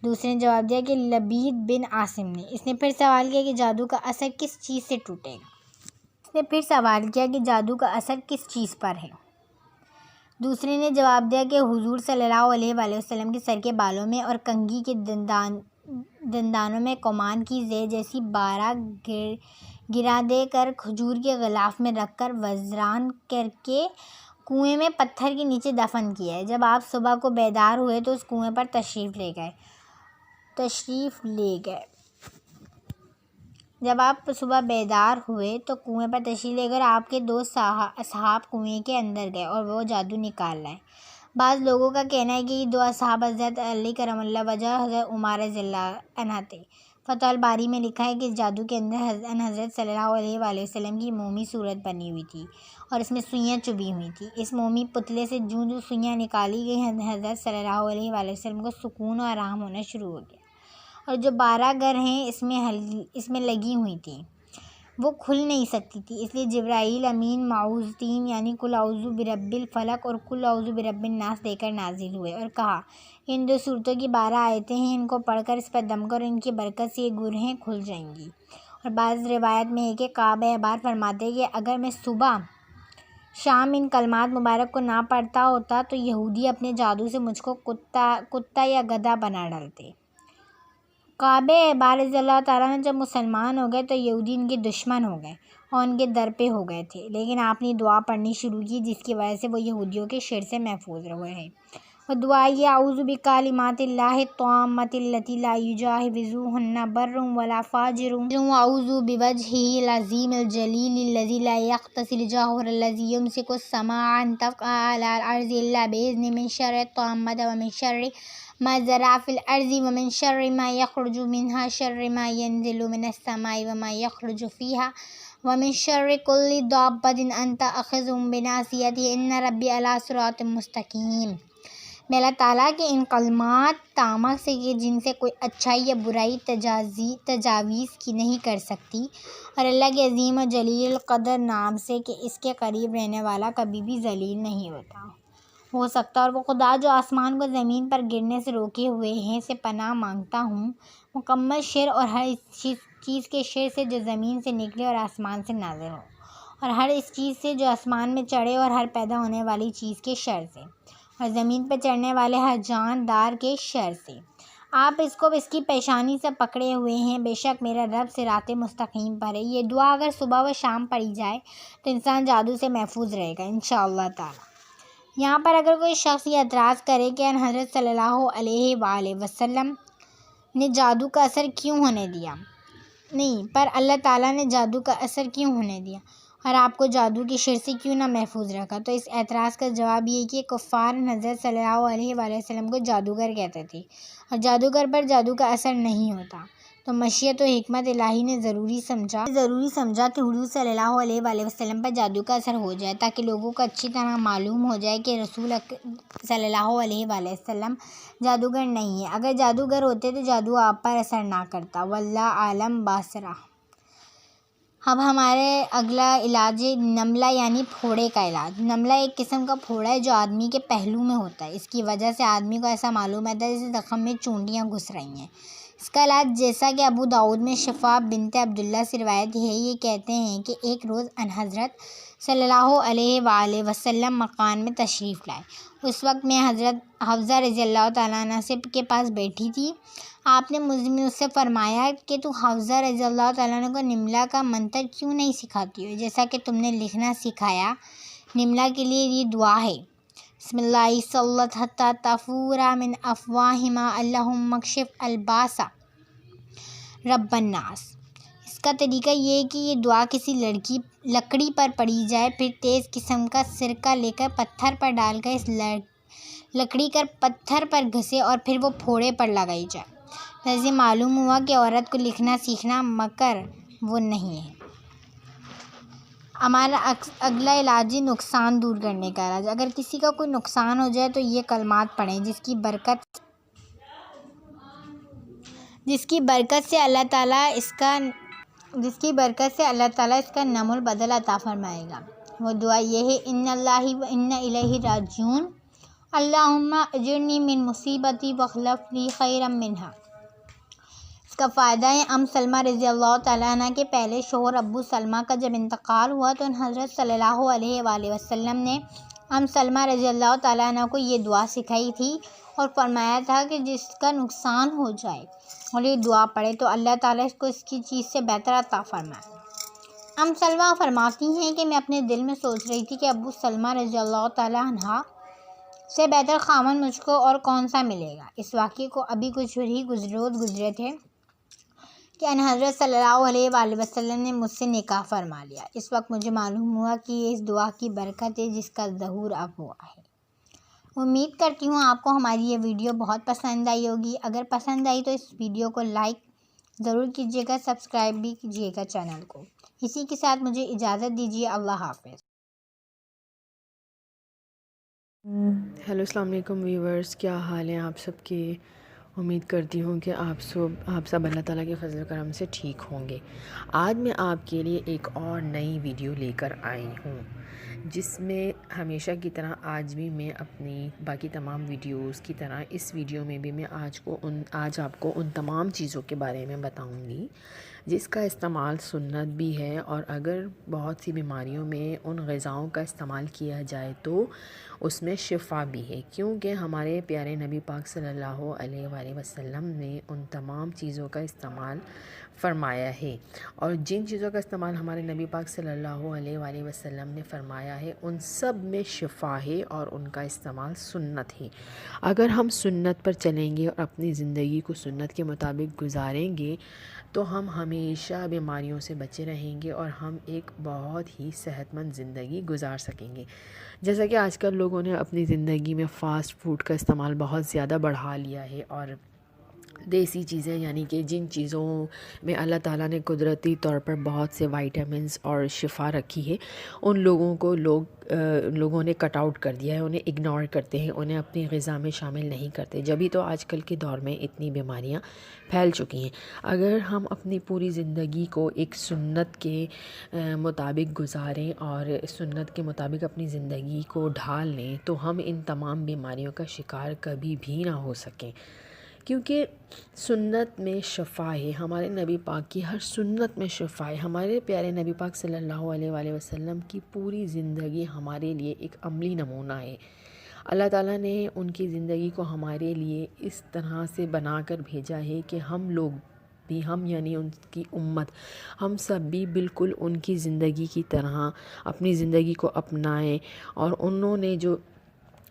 دوسرے نے جواب دیا کہ لبید بن عاصم نے۔ اس نے پھر سوال کیا کہ جادو کا اثر کس چیز سے ٹوٹے گا؟ اس نے پھر سوال کیا کہ جادو کا اثر کس چیز پر ہے؟ دوسرے نے جواب دیا کہ حضور صلی اللہ علیہ وآلہ وسلم کے سر کے بالوں میں اور کنگھی کے دندانوں میں کمان کی زیر جیسی 12 گرا دے کر کھجور کے غلاف میں رکھ کر وزران کر کے کنویں میں پتھر کے نیچے دفن کیا ہے۔ جب آپ صبح کو بیدار ہوئے تو اس کنویں پر تشریف لے گئے۔ جب آپ صبح بیدار ہوئے تو کنویں پر تشریف لے کر آپ کے 2 اصحاب کنویں کے اندر گئے اور وہ جادو نکال لائے۔ بعض لوگوں کا کہنا ہے کہ یہ 2 اصحاب حضرت علی کرم اللہ وجہ، حضرت عمر رضی اللہ عنہ تھے۔ فتح الباری میں لکھا ہے کہ اس جادو کے اندر حضرت صلی اللہ علیہ وآلہ وسلم کی مومی صورت بنی ہوئی تھی اور اس میں سوئیاں چبھی ہوئی تھیں۔ اس مومی پتلے سے جو سوئیاں نکالی گئی حضرت صلی اللہ علیہ وآلہ وسلم کو سکون و آرام ہونا شروع ہو گیا، اور جو 12 گر ہیں اس میں لگی ہوئی تھیں وہ کھل نہیں سکتی تھی، اس لیے جبرائیل امین معوذتین یعنی قل اعوذ برب الفلق اور قل اعوذ برب الناس دے کر نازل ہوئے اور کہا ان 2 صورتوں کی 12 آیتیں ہیں، ان کو پڑھ کر اس پر دم کرو، ان کی برکت سے یہ گرہیں کھل جائیں گی۔ اور بعض روایت میں ہے کہ کعب احبار فرماتے ہیں کہ اگر میں صبح شام ان کلمات مبارک کو نہ پڑھتا ہوتا تو یہودی اپنے جادو سے مجھ کو کتا یا گدھا بنا ڈالتے۔ کعب احبار رضی اللہ تعالیٰ عنہ جب مسلمان ہو گئے تو یہودی ان کے دشمن ہو گئے اور ان کے در پہ ہو گئے تھے، لیکن آپ نے دعا پڑھنی شروع کی جس کی وجہ سے وہ یہودیوں کے شر سے محفوظ رہے ہیں۔ وہ دعا یہ اعوذ بکلمات اللہ التامات التی لا یجاوزہن بر ولا فاجر واعوذ بوجہہ العظیم الجلیل الذی لا یختصر جوہر الذی یمسک السماء ان تقع علی الارض الا باذنہ من شر الطامات ومن شر ما زرع فی الارض ومن شر ما یخرج منہا شر ما ینزل من السماء وما یخرج فیہا ومن شر کل دابۃ انت آخذ بناصیتہ ان ربی علی صراط مستقیم۔ میں اللہ تعالیٰ کے ان کلمات تامہ سے کہ جن سے کوئی اچھائی یا برائی تجاویز کی نہیں کر سکتی، اور اللہ کے عظیم و جلیل القدر نام سے کہ اس کے قریب رہنے والا کبھی بھی ذلیل نہیں ہو سکتا، اور وہ خدا جو آسمان کو زمین پر گرنے سے روکے ہوئے ہیں سے پناہ مانگتا ہوں مکمل شر اور ہر اس چیز کے شر سے جو زمین سے نکلے اور آسمان سے نازل ہو، اور ہر اس چیز سے جو آسمان میں چڑھے اور ہر پیدا ہونے والی چیز کے شر سے، اور زمین پر چڑھنے والے ہر جاندار کے شر سے۔ آپ اس کو اس کی پیشانی سے پکڑے ہوئے ہیں، بے شک میرا رب صراط مستقیم پر ہے۔ یہ دعا اگر صبح و شام پڑھی جائے تو انسان جادو سے محفوظ رہے گا انشاءاللہ تعالی۔ یہاں پر اگر کوئی شخص یہ اعتراض کرے کہ حضرت صلی اللہ علیہ وآلہ وسلم نے جادو کا اثر کیوں ہونے دیا، نہیں پر اللہ تعالیٰ نے جادو کا اثر کیوں ہونے دیا اور آپ کو جادو کے شر سے کیوں نہ محفوظ رکھا، تو اس اعتراض کا جواب یہ کہ کفار حضرت صلی اللہ علیہ وآلہ وسلم کو جادوگر کہتے تھے، اور جادوگر پر جادو کا اثر نہیں ہوتا، تو مشیت و حکمت الہی نے ضروری سمجھا کہ حضور صلی اللہ علیہ وآلہ وسلم پر جادو کا اثر ہو جائے، تاکہ لوگوں کو اچھی طرح معلوم ہو جائے کہ رسول صلی اللہ علیہ وآلہ وسلم جادوگر نہیں ہے۔ اگر جادوگر ہوتے تو جادو آپ پر اثر نہ کرتا، واللہ عالم باصرہ۔ اب ہمارے اگلا علاج ہے نملہ یعنی پھوڑے کا علاج۔ نملہ ایک قسم کا پھوڑا ہے جو آدمی کے پہلو میں ہوتا ہے، اس کی وجہ سے آدمی کو ایسا معلوم ہوتا ہے جیسے زخم میں چونٹیاں گھس رہی ہیں۔ اس کا علاج جیسا کہ ابو داؤد میں شفا بنت عبداللہ سے روایت ہے، یہ کہتے ہیں کہ ایک روز حضرت صلی اللہ علیہ وآلہ وسلم مکان میں تشریف لائے، اس وقت میں حضرت حفصہ رضی اللہ تعالیٰ عنہ کے پاس بیٹھی تھی۔ آپ نے مجھ سے فرمایا کہ تو حفصہ رضی اللہ تعالیٰ عنہ کو نملہ کا منتر کیوں نہیں سکھاتی ہو جیسا کہ تم نے لکھنا سکھایا۔ نملہ کے لیے یہ دعا ہے، بسم اللہ صلت حتی تفورا من افواہما اللہم اکشف الباس رب الناس۔ اس کا طریقہ یہ ہے کہ یہ دعا کسی لکڑی پر پڑی جائے، پھر تیز قسم کا سرکہ لے کر پتھر پر ڈال کر اس لکڑی کر پتھر پر گھسے اور پھر وہ پھوڑے پر لگائی جائے۔ ویسے معلوم ہوا کہ عورت کو لکھنا سیکھنا مکر وہ نہیں ہے۔ ہمارا اگلا علاج ہے نقصان دور کرنے کا علاج۔ اگر کسی کا کوئی نقصان ہو جائے تو یہ کلمات پڑھیں جس کی برکت سے اللہ تعالیٰ اس کا نم البدل عطا فرمائے گا۔ وہ دعا یہ ہے، ان اللہ و انا الیہ راجعون اللہم اجرنی من مصیبتی واخلف لی خیرا منہا۔ اس کا فائدہ ہے، سلمہ رضی اللہ تعالیٰ عنہ کے پہلے شوہر ابو سلمہ کا جب انتقال ہوا تو حضرت صلی اللہ علیہ وآلہ وسلم نے سلمہ رضی اللہ تعالیٰ عنہ کو یہ دعا سکھائی تھی اور فرمایا تھا کہ جس کا نقصان ہو جائے اور یہ دعا پڑھے تو اللہ تعالیٰ اس کو اس کی چیز سے بہتر عطا فرمائے۔ سلمہ فرماتی ہیں کہ میں اپنے دل میں سوچ رہی تھی کہ ابو سلمہ رضی اللہ تعالیٰ عنہ سے بہتر خاوند مجھ کو اور کون سا ملے گا۔ اس واقعے کو ابھی کچھ ہی روز گزرے تھے کہ حضرت صلی اللہ علیہ وآلہ وسلم نے مجھ سے نکاح فرما لیا۔ اس وقت مجھے معلوم ہوا کہ یہ اس دعا کی برکت ہے جس کا ظہور اب ہوا ہے۔ امید کرتی ہوں آپ کو ہماری یہ ویڈیو بہت پسند آئی ہوگی۔ اگر پسند آئی تو اس ویڈیو کو لائک ضرور کیجیے گا، سبسکرائب بھی کیجیے گا چینل کو۔ اسی کے ساتھ مجھے اجازت دیجیے، اللہ حافظ۔
ہیلو، السلام علیکم ویورز، کیا حال ہیں آپ سب کے؟ امید کرتی ہوں کہ آپ سب اللہ تعالیٰ کے فضل و کرم سے ٹھیک ہوں گے۔ آج میں آپ کے لیے ایک اور نئی ویڈیو لے کر آئی ہوں، جس میں ہمیشہ کی طرح آج بھی میں اپنی باقی تمام ویڈیوز کی طرح اس ویڈیو میں بھی میں آج آپ کو ان تمام چیزوں کے بارے میں بتاؤں گی جس کا استعمال سنت بھی ہے، اور اگر بہت سی بیماریوں میں ان غذاؤں کا استعمال کیا جائے تو اس میں شفا بھی ہے، کیونکہ ہمارے پیارے نبی پاک صلی اللہ علیہ وآلہ وسلم نے ان تمام چیزوں کا استعمال فرمایا ہے، اور جن چیزوں کا استعمال ہمارے نبی پاک صلی اللہ علیہ وآلہ وسلم نے فرمایا ہے ان سب میں شفا ہے اور ان کا استعمال سنت ہے۔ اگر ہم سنت پر چلیں گے اور اپنی زندگی کو سنت کے مطابق گزاریں گے تو ہم ہمیشہ بیماریوں سے بچے رہیں گے اور ہم ایک بہت ہی صحت مند زندگی گزار سکیں گے۔ جیسا کہ آج کل لوگوں نے اپنی زندگی میں فاسٹ فوڈ کا استعمال بہت زیادہ بڑھا لیا ہے، اور دیسی چیزیں یعنی کہ جن چیزوں میں اللہ تعالیٰ نے قدرتی طور پر بہت سے وائٹامنس اور شفا رکھی ہے، ان لوگوں کو لوگوں نے کٹ آؤٹ کر دیا ہے، انہیں اگنور کرتے ہیں، انہیں اپنی غذا میں شامل نہیں کرتے، جبھی تو آج کل کے دور میں اتنی بیماریاں پھیل چکی ہیں۔ اگر ہم اپنی پوری زندگی کو ایک سنت کے مطابق گزاریں اور سنت کے مطابق اپنی زندگی کو ڈھال لیں تو ہم ان تمام بیماریوں کا شکار کبھی بھی نہ ہو سکیں، کیونکہ سنت میں شفا ہے، ہمارے نبی پاک کی ہر سنت میں شفا ہے۔ ہمارے پیارے نبی پاک صلی اللہ علیہ وآلہ وسلم کی پوری زندگی ہمارے لیے ایک عملی نمونہ ہے۔ اللہ تعالیٰ نے ان کی زندگی کو ہمارے لیے اس طرح سے بنا کر بھیجا ہے کہ ہم لوگ بھی، ہم یعنی ان کی امت، ہم سب بھی بالکل ان کی زندگی کی طرح اپنی زندگی کو اپنائیں، اور انہوں نے جو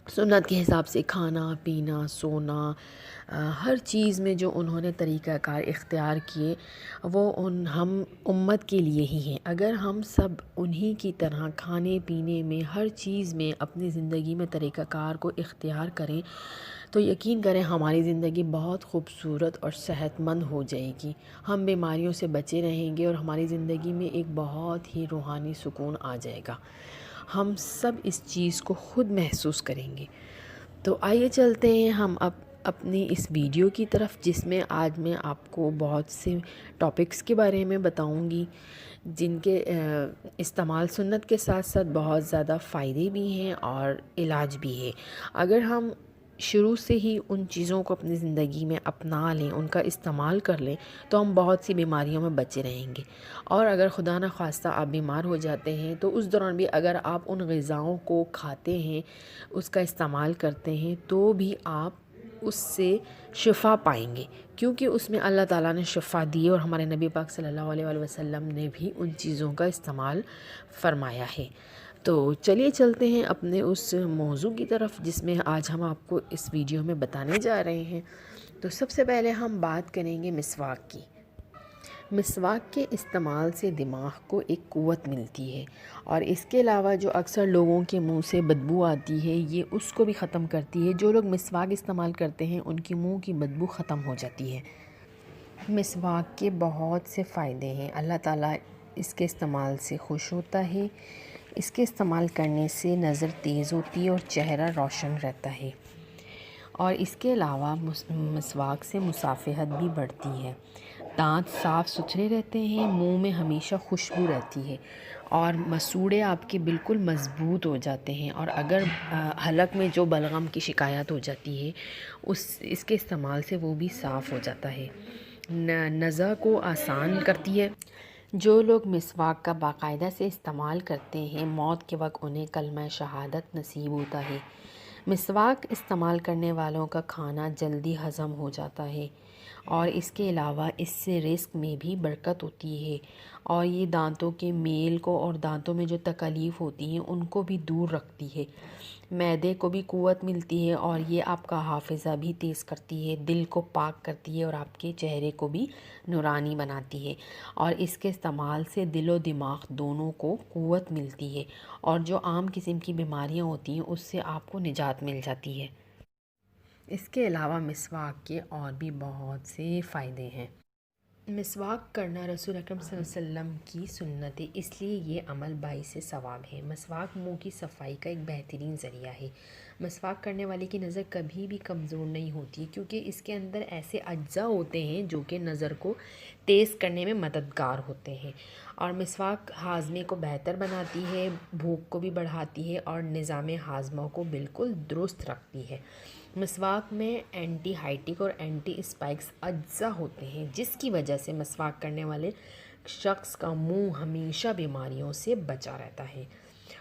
سنت کے حساب سے کھانا پینا سونا ہر چیز میں جو انہوں نے طریقہ کار اختیار کیے وہ ہم امت کے لیے ہی ہیں۔ اگر ہم سب انہی کی طرح کھانے پینے میں ہر چیز میں اپنی زندگی میں طریقہ کار کو اختیار کریں تو یقین کریں ہماری زندگی بہت خوبصورت اور صحت مند ہو جائے گی، ہم بیماریوں سے بچے رہیں گے اور ہماری زندگی میں ایک بہت ہی روحانی سکون آ جائے گا، ہم سب اس چیز کو خود محسوس کریں گے۔ تو آئیے چلتے ہیں ہم اپنی اس ویڈیو کی طرف، جس میں آج میں آپ کو بہت سے ٹاپکس کے بارے میں بتاؤں گی جن کے استعمال سنت کے ساتھ ساتھ بہت زیادہ فائدے بھی ہیں اور علاج بھی ہے۔ اگر ہم شروع سے ہی ان چیزوں کو اپنی زندگی میں اپنا لیں، ان کا استعمال کر لیں تو ہم بہت سی بیماریوں میں بچے رہیں گے، اور اگر خدا نخواستہ آپ بیمار ہو جاتے ہیں تو اس دوران بھی اگر آپ ان غذاؤں کو کھاتے ہیں، اس کا استعمال کرتے ہیں تو بھی آپ اس سے شفا پائیں گے، کیونکہ اس میں اللہ تعالیٰ نے شفا دی اور ہمارے نبی پاک صلی اللہ علیہ وآلہ وسلم نے بھی ان چیزوں کا استعمال فرمایا ہے۔ تو چلیے چلتے ہیں اپنے اس موضوع کی طرف جس میں آج ہم آپ کو اس ویڈیو میں بتانے جا رہے ہیں۔ تو سب سے پہلے ہم بات کریں گے مسواک کی۔ مسواک کے استعمال سے دماغ کو ایک قوت ملتی ہے، اور اس کے علاوہ جو اکثر لوگوں کے منہ سے بدبو آتی ہے یہ اس کو بھی ختم کرتی ہے۔ جو لوگ مسواک استعمال کرتے ہیں ان کی منہ کی بدبو ختم ہو جاتی ہے۔ مسواک کے بہت سے فائدے ہیں، اللہ تعالیٰ اس کے استعمال سے خوش ہوتا ہے، اس کے استعمال کرنے سے نظر تیز ہوتی ہے اور چہرہ روشن رہتا ہے، اور اس کے علاوہ مسواک سے مصافحت بھی بڑھتی ہے، دانت صاف ستھرے رہتے ہیں، منہ میں ہمیشہ خوشبو رہتی ہے، اور مسوڑے آپ کے بالکل مضبوط ہو جاتے ہیں، اور اگر حلق میں جو بلغم کی شکایت ہو جاتی ہے اس کے استعمال سے وہ بھی صاف ہو جاتا ہے، نزا کو آسان کرتی ہے۔ جو لوگ مسواک کا باقاعدہ سے استعمال کرتے ہیں موت کے وقت انہیں کلمہ شہادت نصیب ہوتا ہے۔ مسواک استعمال کرنے والوں کا کھانا جلدی ہضم ہو جاتا ہے، اور اس کے علاوہ اس سے رزق میں بھی برکت ہوتی ہے، اور یہ دانتوں کے میل کو اور دانتوں میں جو تکالیف ہوتی ہیں ان کو بھی دور رکھتی ہے، معدے کو بھی قوت ملتی ہے، اور یہ آپ کا حافظہ بھی تیز کرتی ہے، دل کو پاک کرتی ہے، اور آپ کے چہرے کو بھی نورانی بناتی ہے، اور اس کے استعمال سے دل و دماغ دونوں کو قوت ملتی ہے، اور جو عام قسم کی بیماریاں ہوتی ہیں اس سے آپ کو نجات مل جاتی ہے۔ اس کے علاوہ مسواک کے اور بھی بہت سے فائدے ہیں۔ مسواک کرنا رسول اکرم صلی اللہ علیہ وسلم کی سنت ہے، اس لیے یہ عمل باعث ثواب ہے۔ مسواک منہ کی صفائی کا ایک بہترین ذریعہ ہے۔ مسواک کرنے والے کی نظر کبھی بھی کمزور نہیں ہوتی، کیونکہ اس کے اندر ایسے اجزاء ہوتے ہیں جو کہ نظر کو تیز کرنے میں مددگار ہوتے ہیں، اور مسواک ہاضمے کو بہتر بناتی ہے، بھوک کو بھی بڑھاتی ہے اور نظام ہاضمہ کو بالکل درست رکھتی ہے۔ مسواک میں اینٹی ہائٹک اور اینٹی اسپائکس اجزاء ہوتے ہیں، جس کی وجہ سے مسواک کرنے والے شخص کا منہ ہمیشہ بیماریوں سے بچا رہتا ہے۔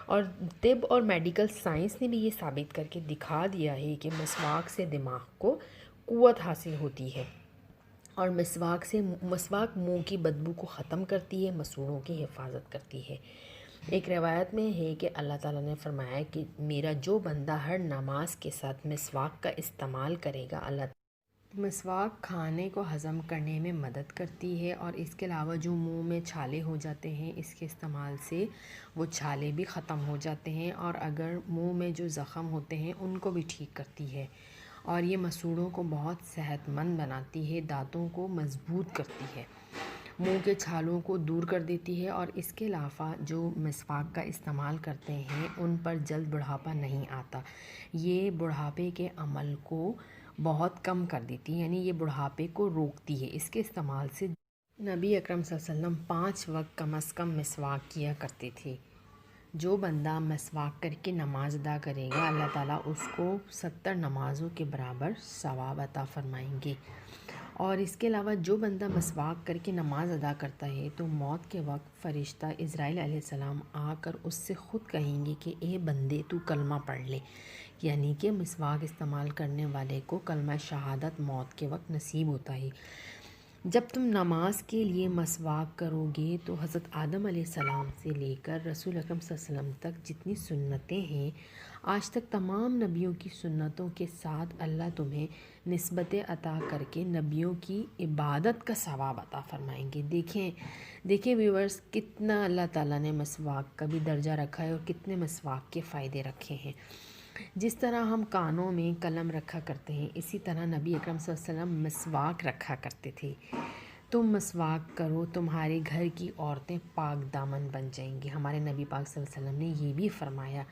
اور طب اور میڈیکل سائنس نے بھی یہ ثابت کر کے دکھا دیا ہے کہ مسواک سے دماغ کو قوت حاصل ہوتی ہے، اور مسواک منہ کی بدبو کو ختم کرتی ہے، مسوڑوں کی حفاظت کرتی ہے۔ ایک روایت میں ہے کہ اللہ تعالیٰ نے فرمایا کہ میرا جو بندہ ہر نماز کے ساتھ مسواک کا استعمال کرے گا، اللہ مسواک کھانے کو ہضم کرنے میں مدد کرتی ہے، اور اس کے علاوہ جو منہ میں چھالے ہو جاتے ہیں اس کے استعمال سے وہ چھالے بھی ختم ہو جاتے ہیں، اور اگر منہ میں جو زخم ہوتے ہیں ان کو بھی ٹھیک کرتی ہے، اور یہ مسوڑوں کو بہت صحت مند بناتی ہے، دانتوں کو مضبوط کرتی ہے، منہ کے چھالوں کو دور کر دیتی ہے، اور اس کے علاوہ جو مسواک کا استعمال کرتے ہیں ان پر جلد بڑھاپا نہیں آتا۔ یہ بڑھاپے کے عمل کو بہت کم کر دیتی ہے، یعنی یہ بڑھاپے کو روکتی ہے۔ اس کے استعمال سے نبی اکرم صلی اللہ علیہ وسلم 5 وقت کم از کم مسواک کیا کرتے تھے۔ جو بندہ مسواک کر کے نماز ادا کرے گا، اللہ تعالیٰ اس کو 70 نمازوں کے برابر ثواب عطا فرمائیں گے۔ اور اس کے علاوہ جو بندہ مسواک کر کے نماز ادا کرتا ہے تو موت کے وقت فرشتہ اسرائیل علیہ السلام آ کر اس سے خود کہیں گے کہ اے بندے تو کلمہ پڑھ لے، یعنی کہ مسواک استعمال کرنے والے کو کلمہ شہادت موت کے وقت نصیب ہوتا ہے۔ جب تم نماز کے لیے مسواک کرو گے تو حضرت آدم علیہ السلام سے لے کر رسول اکرم صلی اللہ علیہ وسلم تک جتنی سنتیں ہیں، آج تک تمام نبیوں کی سنتوں کے ساتھ اللہ تمہیں نسبتیں عطا کر کے نبیوں کی عبادت کا ثواب عطا فرمائیں گے۔ دیکھیں ویورز، کتنا اللہ تعالیٰ نے مسواک کا بھی درجہ رکھا ہے اور کتنے مسواک کے فائدے رکھے ہیں۔ جس طرح ہم کانوں میں قلم رکھا کرتے ہیں، اسی طرح نبی اکرم صلی اللہ علیہ وسلم مسواک رکھا کرتے تھے۔ تم مسواک کرو، تمہارے گھر کی عورتیں پاک دامن بن جائیں گی۔ ہمارے نبی پاک صلی اللہ علیہ وسلم نے یہ بھی فرمایا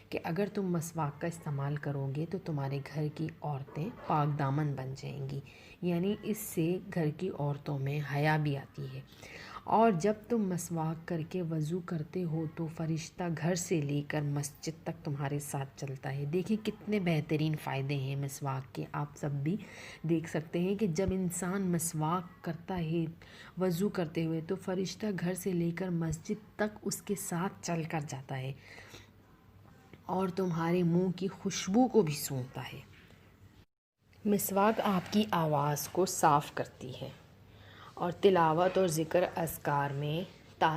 کہ اگر تم مسواک کا استعمال کرو گے تو تمہارے گھر کی عورتیں پاک دامن بن جائیں گی، یعنی اس سے گھر کی عورتوں میں حیا بھی آتی ہے۔ اور جب تم مسواک کر کے وضو کرتے ہو تو فرشتہ گھر سے لے کر مسجد تک تمہارے ساتھ چلتا ہے۔ دیکھیں کتنے بہترین فائدے ہیں مسواک کے، آپ سب بھی دیکھ سکتے ہیں کہ جب انسان مسواک کرتا ہے وضو کرتے ہوئے تو فرشتہ گھر سے لے کر مسجد تک اس کے ساتھ چل کر جاتا ہے، اور تمہارے منہ کی خوشبو کو بھی سونگھتا ہے۔ مسواک آپ کی آواز کو صاف کرتی ہے، اور تلاوت اور ذکر اذکار میں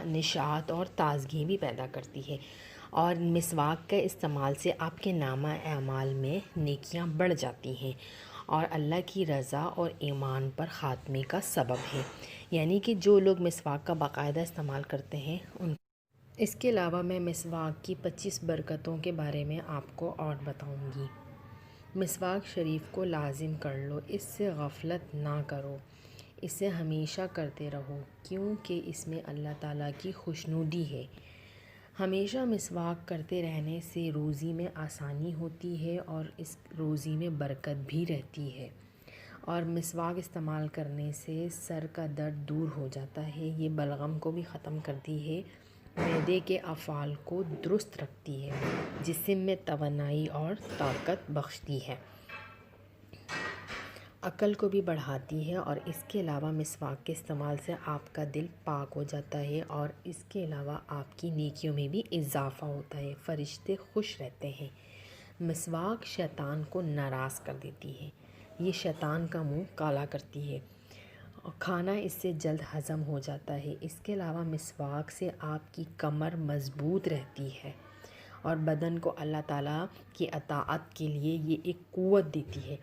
نشاط اور تازگی بھی پیدا کرتی ہے، اور مسواک کے استعمال سے آپ کے نامہ اعمال میں نیکیاں بڑھ جاتی ہیں، اور اللہ کی رضا اور ایمان پر خاتمے کا سبب ہے، یعنی کہ جو لوگ مسواک کا باقاعدہ استعمال کرتے ہیں ان۔ اس کے علاوہ میں مسواک کی 25 برکتوں کے بارے میں آپ کو اور بتاؤں گی۔ مسواک شریف کو لازم کر لو، اس سے غفلت نہ کرو، اسے ہمیشہ کرتے رہو، کیونکہ اس میں اللہ تعالیٰ کی خوشنودی ہے۔ ہمیشہ مسواک کرتے رہنے سے روزی میں آسانی ہوتی ہے اور اس روزی میں برکت بھی رہتی ہے، اور مسواک استعمال کرنے سے سر کا درد دور ہو جاتا ہے، یہ بلغم کو بھی ختم کرتی ہے، معدے کے افعال کو درست رکھتی ہے، جسم میں توانائی اور طاقت بخشتی ہے، عقل کو بھی بڑھاتی ہے، اور اس کے علاوہ مسواک کے استعمال سے آپ کا دل پاک ہو جاتا ہے، اور اس کے علاوہ آپ کی نیکیوں میں بھی اضافہ ہوتا ہے، فرشتے خوش رہتے ہیں۔ مسواک شیطان کو ناراض کر دیتی ہے، یہ شیطان کا منہ کالا کرتی ہے، اور کھانا اس سے جلد ہضم ہو جاتا ہے۔ اس کے علاوہ مسواک سے آپ کی کمر مضبوط رہتی ہے، اور بدن کو اللہ تعالیٰ کی اطاعت کے لیے یہ ایک قوت دیتی ہے،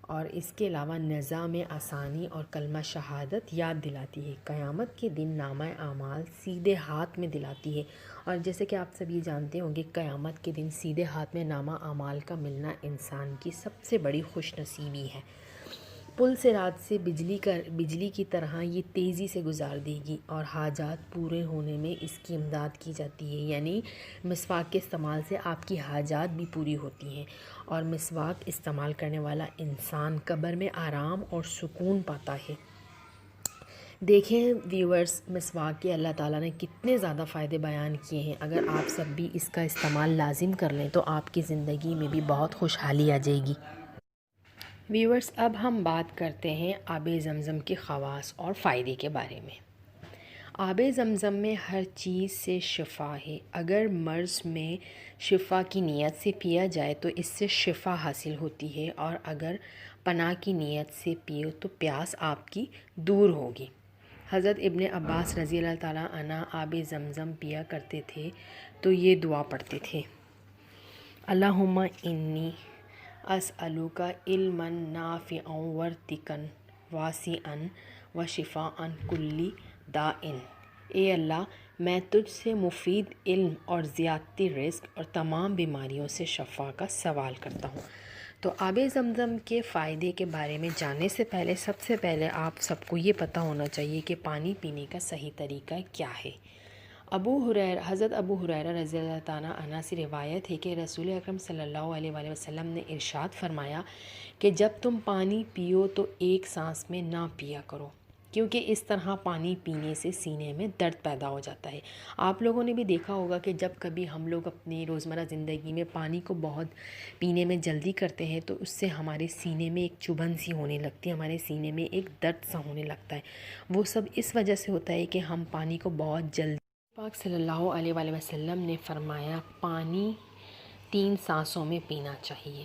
اور اس کے علاوہ نظام میں آسانی اور کلمہ شہادت یاد دلاتی ہے۔ قیامت کے دن نامہ اعمال سیدھے ہاتھ میں دلاتی ہے، اور جیسے کہ آپ سب یہ جانتے ہوں گے قیامت کے دن سیدھے ہاتھ میں نامہ اعمال کا ملنا انسان کی سب سے بڑی خوش نصیبی ہے۔ پل سے رات سے بجلی کی طرح یہ تیزی سے گزار دے گی اور حاجات پورے ہونے میں اس کی امداد کی جاتی ہے، یعنی مسواک کے استعمال سے آپ کی حاجات بھی پوری ہوتی ہیں، اور مسواک استعمال کرنے والا انسان قبر میں آرام اور سکون پاتا ہے۔ دیکھیں ویورز، مسواک کے اللہ تعالیٰ نے کتنے زیادہ فائدے بیان کیے ہیں۔ اگر آپ سب بھی اس کا استعمال لازم کر لیں تو آپ کی زندگی میں بھی بہت خوشحالی آ جائے گی۔ ویورز، اب ہم بات کرتے ہیں آب زمزم کے خواص اور فائدے کے بارے میں۔ آب زمزم میں ہر چیز سے شفا ہے۔ اگر مرض میں شفا کی نیت سے پیا جائے تو اس سے شفا حاصل ہوتی ہے، اور اگر پناہ کی نیت سے پیو تو پیاس آپ کی دور ہوگی۔ حضرت ابن عباس رضی اللہ تعالیٰ عنہ آب زمزم پیا کرتے تھے تو یہ دعا پڑھتے تھے: اللہم انی اسألک علما نافعا ورزقا واسعا وشفاء کل داء۔ اے اللہ، میں تجھ سے مفید علم اور زیادتی رزق اور تمام بیماریوں سے شفا کا سوال کرتا ہوں۔ تو آب زمزم کے فائدے کے بارے میں جاننے سے پہلے سب سے پہلے آپ سب کو یہ پتہ ہونا چاہیے کہ پانی پینے کا صحیح طریقہ کیا ہے۔ حضرت ابو ہریرہ رضی اللہ تعالیٰ عنہ سے روایت ہے کہ رسول اکرم صلی اللہ علیہ وآلہ وسلم نے ارشاد فرمایا کہ جب تم پانی پیو تو ایک سانس میں نہ پیا کرو، کیونکہ اس طرح پانی پینے سے سینے میں درد پیدا ہو جاتا ہے۔ آپ لوگوں نے بھی دیکھا ہوگا کہ جب کبھی ہم لوگ اپنی روزمرہ زندگی میں پانی کو بہت پینے میں جلدی کرتے ہیں تو اس سے ہمارے سینے میں ایک چبھن سی ہونے لگتی ہے، ہمارے سینے میں ایک درد سا ہونے لگتا ہے۔ وہ سب اس وجہ سے ہوتا ہے کہ ہم پانی کو بہت جلدی، پاک صلی اللہ علیہ وآلہ وسلم نے فرمایا پانی 3 سانسوں میں پینا چاہیے۔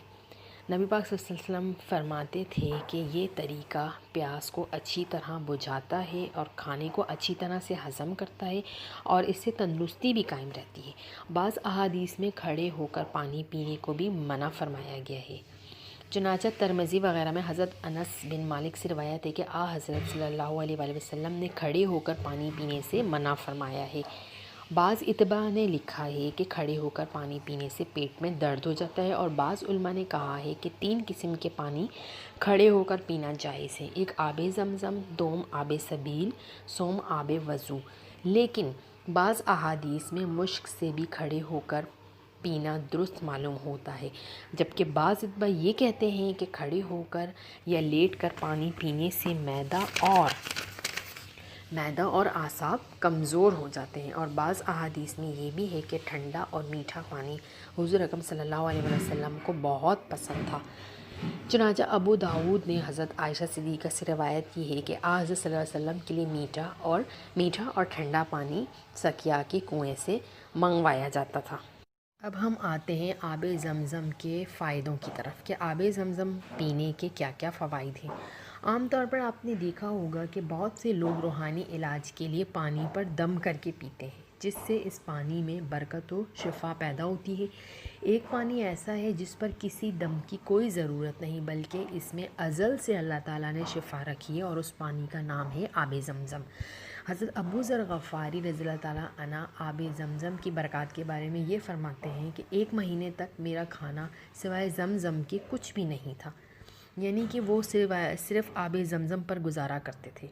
نبی پاک صلی اللہ علیہ وسلم فرماتے تھے کہ یہ طریقہ پیاس کو اچھی طرح بجھاتا ہے اور کھانے کو اچھی طرح سے ہضم کرتا ہے، اور اس سے تندرستی بھی قائم رہتی ہے۔ بعض احادیث میں کھڑے ہو کر پانی پینے کو بھی منع فرمایا گیا ہے۔ چنانچہ ترمذی وغیرہ میں حضرت انس بن مالک سے روایت ہے کہ حضرت صلی اللہ علیہ وآلہ وسلم نے کھڑے ہو کر پانی پینے سے منع فرمایا ہے۔ بعض اتباع نے لکھا ہے کہ کھڑے ہو کر پانی پینے سے پیٹ میں درد ہو جاتا ہے، اور بعض علماء نے کہا ہے کہ 3 قسم کے پانی کھڑے ہو کر پینا جائز ہے: ایک آب زمزم، دوم آب سبیل، سوم آب وضو۔ لیکن بعض احادیث میں مشک سے بھی کھڑے ہو کر پینا درست معلوم ہوتا ہے، جبکہ بعض اتباع یہ کہتے ہیں کہ کھڑے ہو کر یا لیٹ کر پانی پینے سے معدہ اور اعصاب کمزور ہو جاتے ہیں، اور بعض احادیث میں یہ بھی ہے کہ ٹھنڈا اور میٹھا پانی حضور اکرم صلی اللہ علیہ وسلم کو بہت پسند تھا۔ چنانچہ ابو داود نے حضرت عائشہ صدیقہ سے روایت کی ہے کہ حضرت صلی اللہ علیہ وسلم کے لیے میٹھا اور ٹھنڈا پانی سقیا کے کنویں سے منگوایا جاتا تھا۔ اب ہم آتے ہیں آب زمزم کے فائدوں کی طرف کہ آب زمزم پینے کے کیا کیا فوائد ہیں۔ عام طور پر آپ نے دیکھا ہوگا کہ بہت سے لوگ روحانی علاج کے لیے پانی پر دم کر کے پیتے ہیں، جس سے اس پانی میں برکت و شفا پیدا ہوتی ہے۔ ایک پانی ایسا ہے جس پر کسی دم کی کوئی ضرورت نہیں، بلکہ اس میں ازل سے اللہ تعالیٰ نے شفا رکھی ہے، اور اس پانی کا نام ہے آب زمزم۔ حضرت ابو ذر غفاری رضی اللہ تعالیٰ عنہ آب زمزم کی برکات کے بارے میں یہ فرماتے ہیں کہ 1 مہینے تک میرا کھانا سوائے زمزم کے کچھ بھی نہیں تھا، یعنی کہ وہ صرف آب زمزم پر گزارا کرتے تھے۔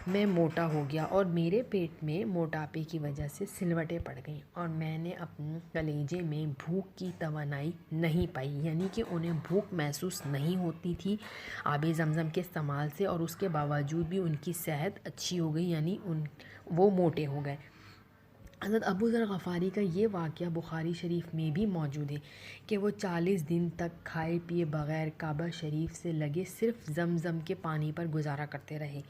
میں موٹا ہو گیا اور میرے پیٹ میں موٹاپے کی وجہ سے سلوٹیں پڑ گئیں، اور میں نے اپنے کلیجے میں بھوک کی توانائی نہیں پائی، یعنی کہ انہیں بھوک محسوس نہیں ہوتی تھی آب زمزم کے استعمال سے، اور اس کے باوجود بھی ان کی صحت اچھی ہو گئی، یعنی وہ موٹے ہو گئے۔ حضرت ابو ذر غفاری کا یہ واقعہ بخاری شریف میں بھی موجود ہے کہ وہ 40 دن تک کھائے پیے بغیر کعبہ شریف سے لگے صرف زمزم کے پانی پر گزارا کرتے رہے،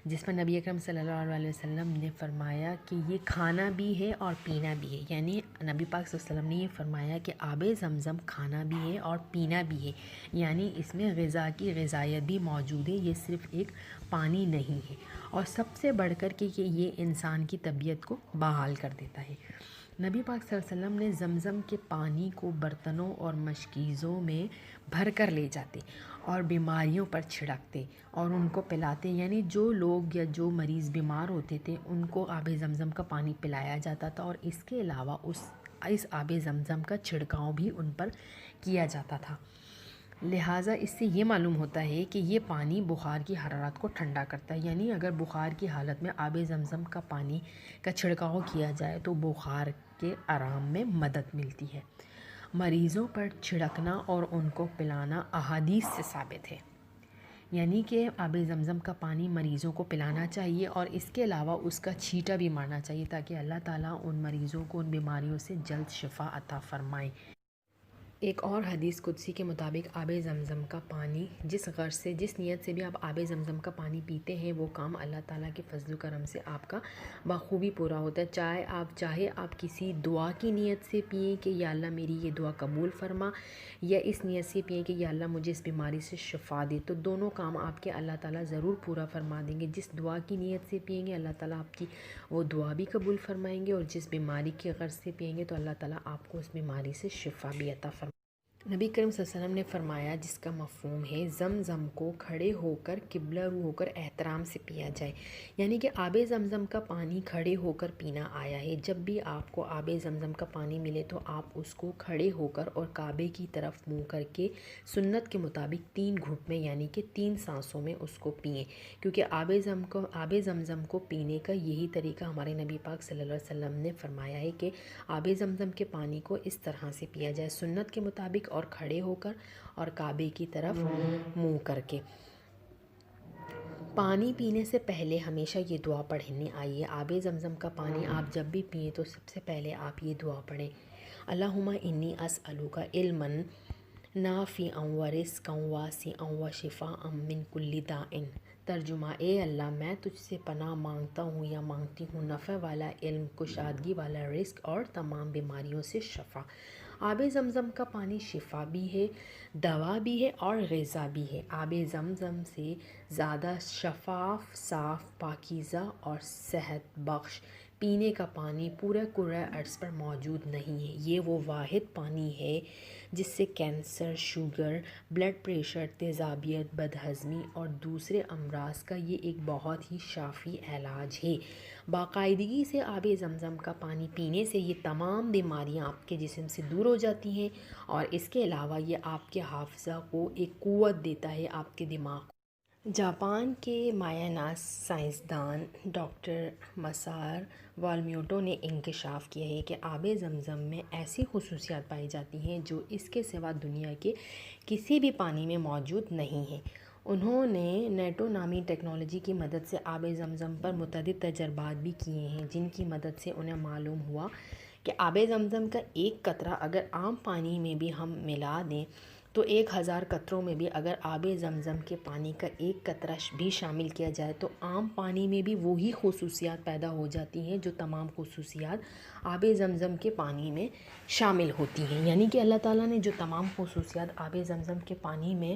جس پر نبی اکرم صلی اللہ علیہ وسلم نے فرمایا کہ یہ کھانا بھی ہے اور پینا بھی ہے، یعنی نبی پاک صلی اللہ علیہ وسلم نے یہ فرمایا کہ آب زمزم کھانا بھی ہے اور پینا بھی ہے، یعنی اس میں غذا کی غذائیت بھی موجود ہے، یہ صرف ایک پانی نہیں ہے، اور سب سے بڑھ کر کہ یہ انسان کی طبیعت کو بحال کر دیتا ہے۔ نبی پاک صلی اللہ علیہ وسلم نے زمزم کے پانی کو برتنوں اور مشکیزوں میں بھر کر لے جاتے اور بیماریوں پر چھڑکتے اور ان کو پلاتے، یعنی جو لوگ یا جو مریض بیمار ہوتے تھے ان کو آب زمزم کا پانی پلایا جاتا تھا، اور اس کے علاوہ اس آب زمزم کا چھڑکاؤ بھی ان پر کیا جاتا تھا۔ لہٰذا اس سے یہ معلوم ہوتا ہے کہ یہ پانی بخار کی حرارت کو ٹھنڈا کرتا ہے، یعنی اگر بخار کی حالت میں آب زمزم کا پانی کا چھڑکاؤ کیا جائے تو بخار کے آرام میں مدد ملتی ہے۔ مریضوں پر چھڑکنا اور ان کو پلانا احادیث سے ثابت ہے، یعنی کہ آب زمزم کا پانی مریضوں کو پلانا چاہیے اور اس کے علاوہ اس کا چھینٹا بھی مارنا چاہیے تاکہ اللہ تعالیٰ ان مریضوں کو ان بیماریوں سے جلد شفا عطا فرمائے۔ ایک اور حدیث قدسی کے مطابق آب زمزم کا پانی جس غرض سے جس نیت سے بھی آپ آب زمزم کا پانی پیتے ہیں وہ کام اللہ تعالیٰ کے فضل و کرم سے آپ کا بخوبی پورا ہوتا ہے، چاہے آپ کسی دعا کی نیت سے پئیں کہ یا اللہ میری یہ دعا قبول فرما، یا اس نیت سے پئیں کہ یا اللہ مجھے اس بیماری سے شفا دے، تو دونوں کام آپ کے اللہ تعالیٰ ضرور پورا فرما دیں گے۔ جس دعا کی نیت سے پئیں گے اللہ تعالیٰ آپ کی وہ دعا بھی قبول فرمائیں گے، اور جس بیماری کی غرض سے پئیں گے تو اللہ تعالیٰ آپ کو اس بیماری سے شفا بھی عطا فرمائیں۔ نبی کریم صلی اللہ علیہ وسلم نے فرمایا، جس کا مفہوم ہے زمزم کو کھڑے ہو کر قبلہ رو ہو کر احترام سے پیا جائے، یعنی کہ آب زمزم کا پانی کھڑے ہو کر پینا آیا ہے۔ جب بھی آپ کو آب زمزم کا پانی ملے تو آپ اس کو کھڑے ہو کر اور کعبے کی طرف منہ کر کے سنت کے مطابق 3 گھونٹ میں یعنی کہ 3 سانسوں میں اس کو پئیں، کیونکہ آب زمزم کو پینے کا یہی طریقہ ہمارے نبی پاک صلی اللہ علیہ وسلم نے فرمایا ہے کہ آب زمزم کے پانی کو اس طرح سے پیا جائے، سنت کے مطابق اور کھڑے ہو کر اور کعبے کی طرف منہ کر کے۔ پانی پینے سے پہلے ہمیشہ یہ دعا پڑھنی آئیے۔ آب زمزم کا پانی آپ جب بھی پئیں تو سب سے پہلے آپ یہ دعا پڑھیں، اللہم انی اسألک علما نافعا ورزقا واسعا وشفاء من کل داء۔ ترجمہ، اے اللہ میں تجھ سے پناہ مانگتا ہوں یا مانگتی ہوں نفع والا علم، کشادگی والا رزق اور تمام بیماریوں سے شفا۔ آب زمزم کا پانی شفا بھی ہے، دوا بھی ہے اور غذا بھی ہے۔ آب زمزم سے زیادہ شفاف، صاف، پاکیزہ اور صحت بخش پینے کا پانی پورے کرۂ ارض پر موجود نہیں ہے۔ یہ وہ واحد پانی ہے جس سے کینسر، شوگر، بلڈ پریشر، تیزابیت، بدہضمی اور دوسرے امراض کا یہ ایک بہت ہی شافی علاج ہے۔ باقاعدگی سے آب زمزم کا پانی پینے سے یہ تمام بیماریاں آپ کے جسم سے دور ہو جاتی ہیں، اور اس کے علاوہ یہ آپ کے حافظہ کو ایک قوت دیتا ہے، آپ کے دماغ کو۔ جاپان کے مایا ناز سائنسدان ڈاکٹر مسار والمیوٹو نے انکشاف کیا ہے کہ آب زمزم میں ایسی خصوصیات پائی جاتی ہیں جو اس کے سوا دنیا کے کسی بھی پانی میں موجود نہیں ہیں۔ انہوں نے نیٹو نامی ٹیکنالوجی کی مدد سے آب زمزم پر متعدد تجربات بھی کیے ہیں، جن کی مدد سے انہیں معلوم ہوا کہ آب زمزم کا ایک قطرہ اگر عام پانی میں بھی ہم ملا دیں تو 1000 قطروں میں بھی اگر آب زمزم کے پانی کا ایک قطرہ بھی شامل کیا جائے تو عام پانی میں بھی وہی خصوصیات پیدا ہو جاتی ہیں جو تمام خصوصیات آب زمزم کے پانی میں شامل ہوتی ہیں۔ یعنی کہ اللہ تعالیٰ نے جو تمام خصوصیات آب زمزم کے پانی میں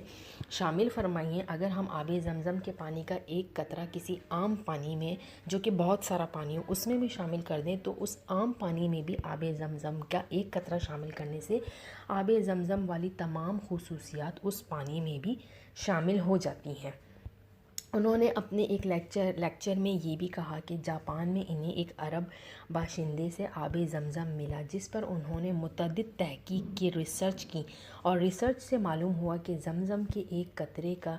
شامل فرمائی ہیں، اگر ہم آب زمزم کے پانی کا ایک قطرہ کسی عام پانی میں جو کہ بہت سارا پانی ہو اس میں بھی شامل کر دیں تو اس عام پانی میں بھی آب زمزم کا ایک قطرہ شامل کرنے سے آب زمزم والی تمام خصوصیات اس پانی میں بھی شامل ہو جاتی ہیں۔ انہوں نے اپنے ایک لیکچر میں یہ بھی کہا کہ جاپان میں انہیں ایک عرب باشندے سے آب زمزم ملا، جس پر انہوں نے متعدد تحقیق کی، ریسرچ کی، اور ریسرچ سے معلوم ہوا کہ زمزم کے ایک قطرے کا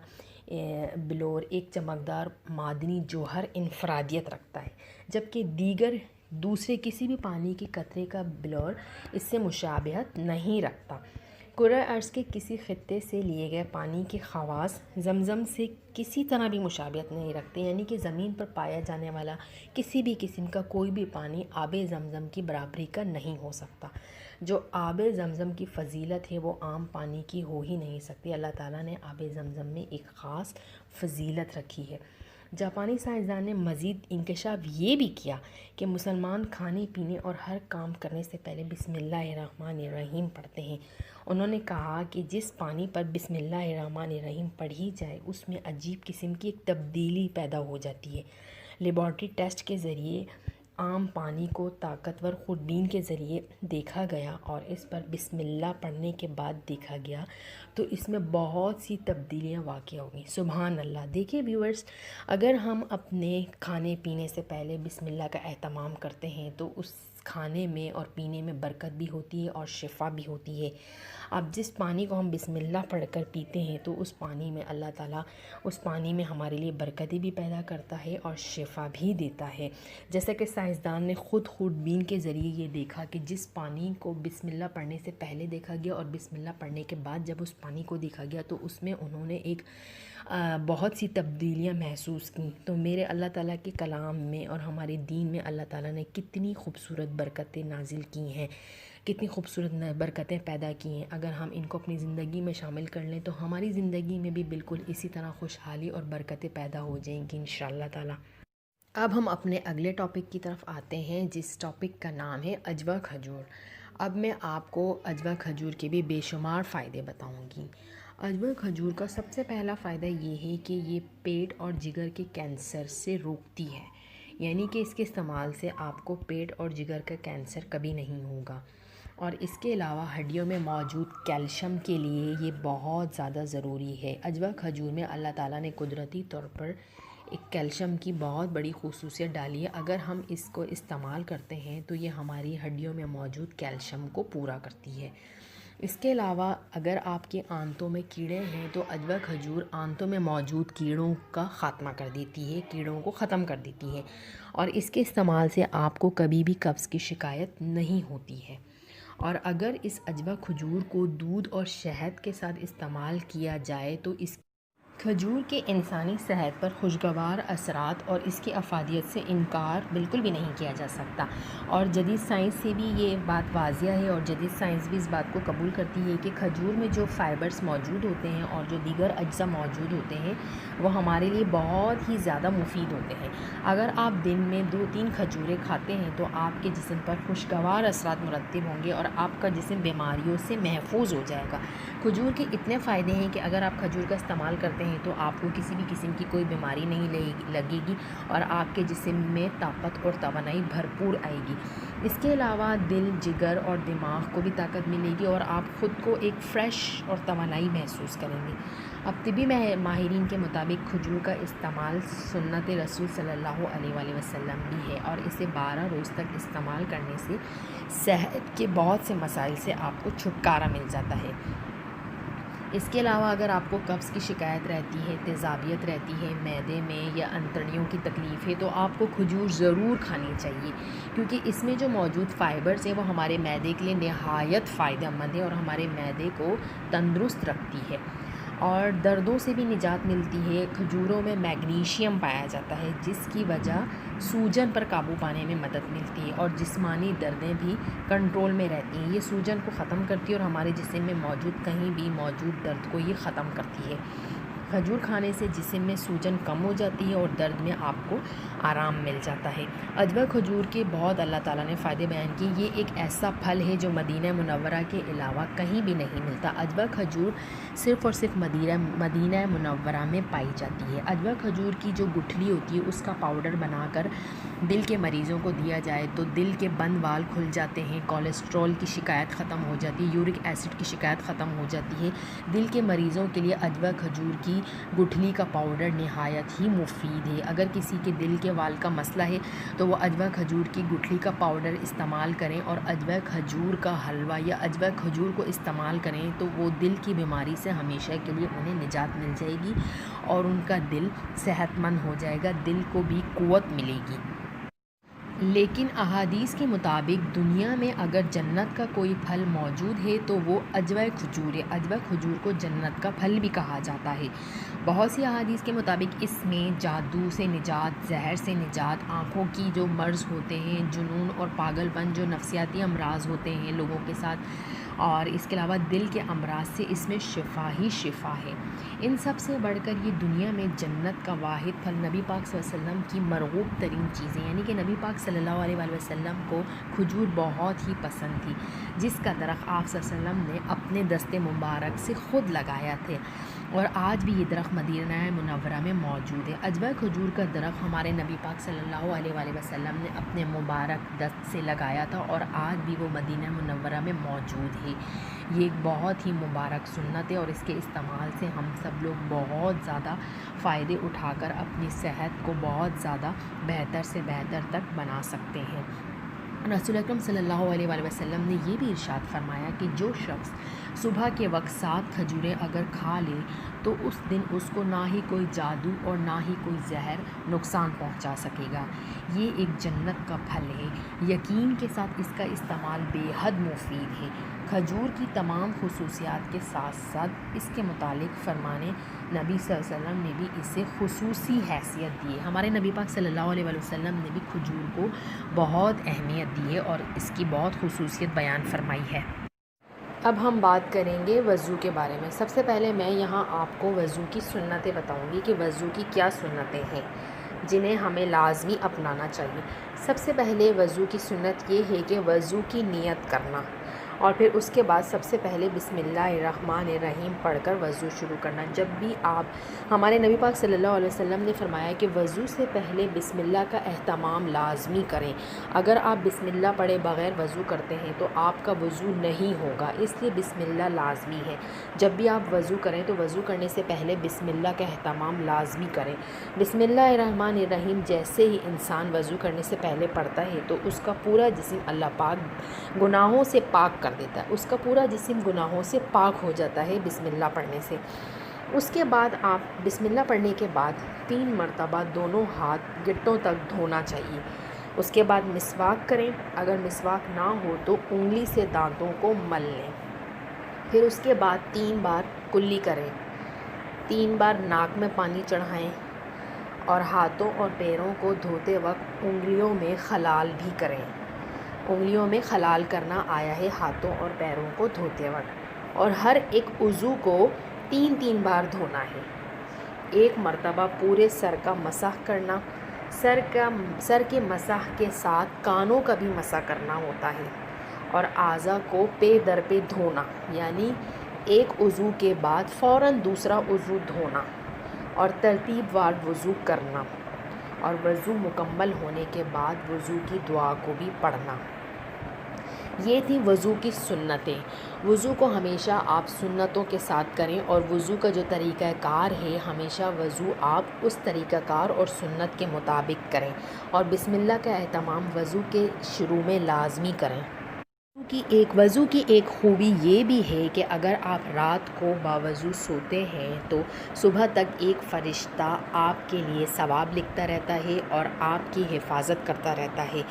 بلور ایک چمکدار معدنی جوہر انفرادیت رکھتا ہے، جبکہ دوسرے کسی بھی پانی کے قطرے کا بلور اس سے مشابہت نہیں رکھتا۔ کرۂ ارض کے کسی خطے سے لیے گئے پانی کے خواص زمزم سے کسی طرح بھی مشابہت نہیں رکھتے، یعنی کہ زمین پر پایا جانے والا کسی بھی قسم کا کوئی بھی پانی آب زمزم کی برابری کا نہیں ہو سکتا۔ جو آب زمزم کی فضیلت ہے وہ عام پانی کی ہو ہی نہیں سکتی۔ اللہ تعالیٰ نے آب زمزم میں ایک خاص فضیلت رکھی ہے۔ جاپانی سائنسدان نے مزید انکشاف یہ بھی کیا کہ مسلمان کھانے پینے اور ہر کام کرنے سے پہلے بسم اللہ الرحمن الرحیم پڑھتے ہیں۔ انہوں نے کہا کہ جس پانی پر بسم اللہ الرحمن الرحیم پڑھی جائے اس میں عجیب قسم کی ایک تبدیلی پیدا ہو جاتی ہے۔ لیبارٹری ٹیسٹ کے ذریعے عام پانی کو طاقتور خوربین کے ذریعے دیکھا گیا اور اس پر بسم اللہ پڑھنے کے بعد دیکھا گیا تو اس میں بہت سی تبدیلیاں واقع ہو گئیں۔ سبحان اللہ! دیکھیں ویورز، اگر ہم اپنے کھانے پینے سے پہلے بسم اللہ کا اہتمام کرتے ہیں تو اس کھانے میں اور پینے میں برکت بھی ہوتی ہے اور شفا بھی ہوتی ہے۔ اب جس پانی کو ہم بسم اللہ پڑھ کر پیتے ہیں تو اس پانی میں اللہ تعالیٰ اس پانی میں ہمارے لیے برکتیں بھی پیدا کرتا ہے اور شفا بھی دیتا ہے۔ جیسا کہ سائنسدان نے خودبین کے ذریعے یہ دیکھا کہ جس پانی کو بسم اللہ پڑھنے سے پہلے دیکھا گیا اور بسم اللہ پڑھنے کے بعد جب اس پانی کو دیکھا گیا تو اس میں انہوں نے ایک بہت سی تبدیلیاں محسوس کی۔ تو میرے اللہ تعالیٰ کے کلام میں اور ہمارے دین میں اللہ تعالیٰ نے کتنی خوبصورت برکتیں نازل کی ہیں، کتنی خوبصورت برکتیں پیدا کی ہیں۔ اگر ہم ان کو اپنی زندگی میں شامل کر لیں تو ہماری زندگی میں بھی بالکل اسی طرح خوشحالی اور برکتیں پیدا ہو جائیں گی انشاءاللہ تعالیٰ۔ اب ہم اپنے اگلے ٹاپک کی طرف آتے ہیں جس ٹاپک کا نام ہے اجوا کھجور۔ اب میں آپ کو اجوا کھجور کے بھی بے شمار فائدے بتاؤں گی۔ اجوا کھجور کا سب سے پہلا فائدہ یہ ہے کہ یہ پیٹ اور جگر کے کینسر سے روکتی ہے، یعنی کہ اس کے استعمال سے آپ کو پیٹ اور جگر کا کینسر کبھی نہیں ہوگا۔ اور اس کے علاوہ ہڈیوں میں موجود کیلشیم کے لیے یہ بہت زیادہ ضروری ہے۔ اجوا کھجور میں اللہ تعالیٰ نے قدرتی طور پر ایک کیلشیم کی بہت بڑی خصوصیت ڈالی ہے۔ اگر ہم اس کو استعمال کرتے ہیں تو یہ ہماری ہڈیوں میں موجود کیلشیم کو پورا کرتی ہے۔ اس کے علاوہ اگر آپ کے آنتوں میں کیڑے ہیں تو اجوا کھجور آنتوں میں موجود کیڑوں کا خاتمہ کر دیتی ہے، کیڑوں کو ختم کر دیتی ہے، اور اس کے استعمال سے آپ کو کبھی بھی قبض کی شکایت نہیں ہوتی ہے۔ اور اگر اس اجوا کھجور کو دودھ اور شہد کے ساتھ استعمال کیا جائے تو اس کھجور کے انسانی صحت پر خوشگوار اثرات اور اس کی افادیت سے انکار بالکل بھی نہیں کیا جا سکتا، اور جدید سائنس سے بھی یہ بات واضح ہے، اور جدید سائنس بھی اس بات کو قبول کرتی ہے کہ کھجور میں جو فائبرز موجود ہوتے ہیں اور جو دیگر اجزاء موجود ہوتے ہیں وہ ہمارے لیے بہت ہی زیادہ مفید ہوتے ہیں۔ اگر آپ دن میں 2-3 کھجوریں کھاتے ہیں تو آپ کے جسم پر خوشگوار اثرات مرتب ہوں گے اور آپ کا جسم بیماریوں سے محفوظ ہو جائے گا۔ کھجور کے اتنے فائدے ہیں کہ اگر آپ کھجور کا استعمال کرتے ہیں تو آپ کو کسی بھی قسم کی کوئی بیماری نہیں لگے گی اور آپ کے جسم میں طاقت اور توانائی بھرپور آئے گی۔ اس کے علاوہ دل، جگر اور دماغ کو بھی طاقت ملے گی اور آپ خود کو ایک فریش اور توانائی محسوس کریں گے۔ اب طبی ماہرین کے مطابق کھجور کا استعمال سنت رسول صلی اللہ علیہ وآلہ وسلم بھی ہے، اور اسے 12 روز تک استعمال کرنے سے صحت کے بہت سے مسائل سے آپ کو چھٹکارا مل جاتا ہے۔ اس کے علاوہ اگر آپ کو قبض کی شکایت رہتی ہے، تیزابیت رہتی ہے، معدے میں یا انتڑیوں کی تکلیف ہے تو آپ کو کھجور ضرور کھانی چاہیے، کیونکہ اس میں جو موجود فائبرز ہیں وہ ہمارے معدے کے لیے نہایت فائدہ مند ہے اور ہمارے معدے کو تندرست رکھتی ہے اور دردوں سے بھی نجات ملتی ہے۔ کھجوروں میں میگنیشیم پایا جاتا ہے جس کی وجہ سوجن پر قابو پانے میں مدد ملتی ہے اور جسمانی دردیں بھی کنٹرول میں رہتی ہیں۔ یہ سوجن کو ختم کرتی ہے اور ہمارے جسم میں موجود کہیں بھی موجود درد کو یہ ختم کرتی ہے۔ کھجور کھانے سے جسم میں سوجن کم ہو جاتی ہے اور درد میں آپ کو آرام مل جاتا ہے۔ اجوا کھجور کے بہت اللہ تعالیٰ نے فائدے بیان کیے۔ یہ ایک ایسا پھل ہے جو مدینہ منورہ کے علاوہ کہیں بھی نہیں ملتا۔ اجوا کھجور صرف اور صرف مدینہ منورہ میں پائی جاتی ہے۔ اجوا کھجور کی جو گٹھلی ہوتی ہے اس کا پاؤڈر بنا کر دل کے مریضوں کو دیا جائے تو دل کے بند وال کھل جاتے ہیں، کولیسٹرول کی شکایت ختم ہو جاتی ہے، یورک ایسڈ کی شکایت ختم ہو جاتی ہے۔ دل کے مریضوں کے لیے اجوا کھجور کی گٹھلی کا پاؤڈر نہایت ہی مفید ہے۔ اگر کسی کے دل کے وال کا مسئلہ ہے تو وہ اجوا کھجور کی گٹھلی کا پاؤڈر استعمال کریں اور اجوا کھجور کا حلوہ یا اجوا کھجور کو استعمال کریں تو وہ دل کی بیماری سے ہمیشہ کے لیے انہیں نجات مل جائے گی اور ان کا دل صحت مند ہو جائے گا، دل کو بھی قوت ملے گی۔ لیکن احادیث کے مطابق دنیا میں اگر جنت کا کوئی پھل موجود ہے تو وہ اجوا کھجور ہے۔ اجوا کھجور کو جنت کا پھل بھی کہا جاتا ہے۔ بہت سی احادیث کے مطابق اس میں جادو سے نجات، زہر سے نجات، آنکھوں کی جو مرض ہوتے ہیں، جنون اور پاگل پن جو نفسیاتی امراض ہوتے ہیں لوگوں کے ساتھ، اور اس کے علاوہ دل کے امراض سے اس میں شفا ہی شفا ہے۔ ان سب سے بڑھ کر یہ دنیا میں جنت کا واحد پھل نبی پاک صلی اللہ علیہ وسلم کی مرغوب ترین چیزیں، یعنی کہ نبی پاک صلی اللہ علیہ وآلہ وسلم کو کھجور بہت ہی پسند تھی، جس کا درخت آپ صلی اللہ علیہ وسلم نے اپنے دست مبارک سے خود لگایا تھے، اور آج بھی یہ درخت مدینہ منورہ میں موجود ہے۔ اجوا کھجور کا درخت ہمارے نبی پاک صلی اللہ علیہ وآلہ وسلم نے اپنے مبارک دست سے لگایا تھا اور آج بھی وہ مدینہ منورہ میں موجود ہے۔ یہ ایک بہت ہی مبارک سنت ہے اور اس کے استعمال سے ہم سب لوگ بہت زیادہ فائدے اٹھا کر اپنی صحت کو بہت زیادہ بہتر سے بہتر تک بنا سکتے ہیں۔ رسول اکرم صلی اللہ علیہ وآلہ وسلم نے یہ بھی ارشاد فرمایا کہ جو شخص صبح کے وقت 7 کھجوریں اگر کھا لے تو اس دن اس کو نہ ہی کوئی جادو اور نہ ہی کوئی زہر نقصان پہنچا سکے گا۔ یہ ایک جنت کا پھل ہے، یقین کے ساتھ اس کا استعمال بے حد مفید ہے۔ کھجور کی تمام خصوصیات کے ساتھ ساتھ اس کے متعلق فرمانے نبی صلی اللہ علیہ وسلم نے بھی اسے خصوصی حیثیت دی ہے۔ ہمارے نبی پاک صلی اللہ علیہ وآلہ وسلم نے بھی کھجور کو بہت اہمیت دی ہے اور اس کی بہت خصوصیت بیان فرمائی ہے۔ اب ہم بات کریں گے وضو کے بارے میں۔ سب سے پہلے میں یہاں آپ کو وضو کی سنتیں بتاؤں گی کہ وضو کی کیا سنتیں ہیں جنہیں ہمیں لازمی اپنانا چاہیے۔ سب سے پہلے وضو کی سنت یہ ہے کہ وضو کی نیت کرنا، اور پھر اس کے بعد سب سے پہلے بسم اللہ الرحمن الرحیم پڑھ کر وضو شروع کرنا۔ جب بھی ہمارے نبی پاک صلی اللہ علیہ وسلم نے فرمایا کہ وضو سے پہلے بسم اللہ کا اہتمام لازمی کریں۔ اگر آپ بسم اللہ پڑھے بغیر وضو کرتے ہیں تو آپ کا وضو نہیں ہوگا، اس لیے بسم اللہ لازمی ہے۔ جب بھی آپ وضو کریں تو وضو کرنے سے پہلے بسم اللہ کا اہتمام لازمی کریں۔ بسم اللہ الرحمن الرحیم جیسے ہی انسان وضو کرنے سے پہلے پڑھتا ہے تو اس کا پورا جسم اللہ پاک گناہوں سے پاک کر دیتا ہے، اس کا پورا جسم گناہوں سے پاک ہو جاتا ہے بسم اللہ پڑھنے سے۔ اس کے بعد آپ بسم اللہ پڑھنے کے بعد 3 مرتبہ دونوں ہاتھ گٹوں تک دھونا چاہیے۔ اس کے بعد مسواک کریں، اگر مسواک نہ ہو تو انگلی سے دانتوں کو مل لیں۔ پھر اس کے بعد 3 بار کلی کریں، 3 بار ناک میں پانی چڑھائیں اور ہاتھوں اور پیروں کو دھوتے وقت انگلیوں میں خلال بھی کریں۔ انگلیوں میں خلال کرنا آیا ہے ہاتھوں اور پیروں کو دھوتے وقت، اور ہر ایک عضو کو 3 بار دھونا ہے۔ 1 مرتبہ پورے سر کا مسح کرنا، سر کے مسح کے ساتھ کانوں کا بھی مسح کرنا ہوتا ہے، اور اعضاء کو پے در پہ دھونا، یعنی ایک عضو کے بعد فوراً دوسرا عضو دھونا اور ترتیب وار وضو کرنا، اور وضو مکمل ہونے کے بعد وضو کی دعا کو بھی پڑھنا۔ یہ تھی وضو کی سنتیں۔ وضو کو ہمیشہ آپ سنتوں کے ساتھ کریں، اور وضو کا جو طریقہ کار ہے ہمیشہ وضو آپ اس طریقہ کار اور سنت کے مطابق کریں، اور بسم اللہ کا اہتمام وضو کے شروع میں لازمی کریں۔ وضو کی ایک خوبی یہ بھی ہے کہ اگر آپ رات کو باوضو سوتے ہیں تو صبح تک ایک فرشتہ آپ کے لیے ثواب لکھتا رہتا ہے اور آپ کی حفاظت کرتا رہتا ہے۔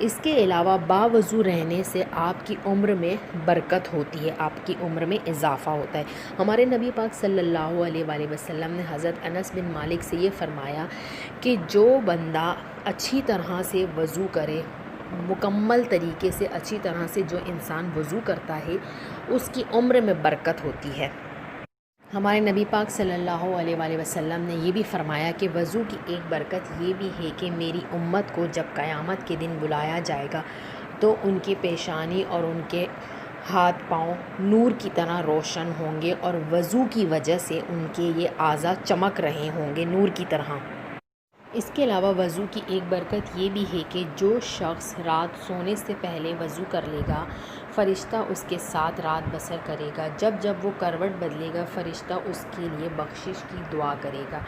اس کے علاوہ باوضو رہنے سے آپ کی عمر میں برکت ہوتی ہے، آپ کی عمر میں اضافہ ہوتا ہے۔ ہمارے نبی پاک صلی اللہ علیہ وآلہ وسلم نے حضرت انس بن مالک سے یہ فرمایا کہ جو بندہ اچھی طرح سے وضو کرے، مکمل طریقے سے اچھی طرح سے جو انسان وضو کرتا ہے اس کی عمر میں برکت ہوتی ہے۔ ہمارے نبی پاک صلی اللہ علیہ وآلہ وسلم نے یہ بھی فرمایا کہ وضو کی ایک برکت یہ بھی ہے کہ میری امت کو جب قیامت کے دن بلایا جائے گا تو ان کی پیشانی اور ان کے ہاتھ پاؤں نور کی طرح روشن ہوں گے، اور وضو کی وجہ سے ان کے یہ اعضاء چمک رہے ہوں گے نور کی طرح۔ اس کے علاوہ وضو کی ایک برکت یہ بھی ہے کہ جو شخص رات سونے سے پہلے وضو کر لے گا فرشتہ اس کے ساتھ رات بسر کرے گا۔ جب جب وہ کروٹ بدلے گا فرشتہ اس کے لیے بخشش کی دعا کرے گا۔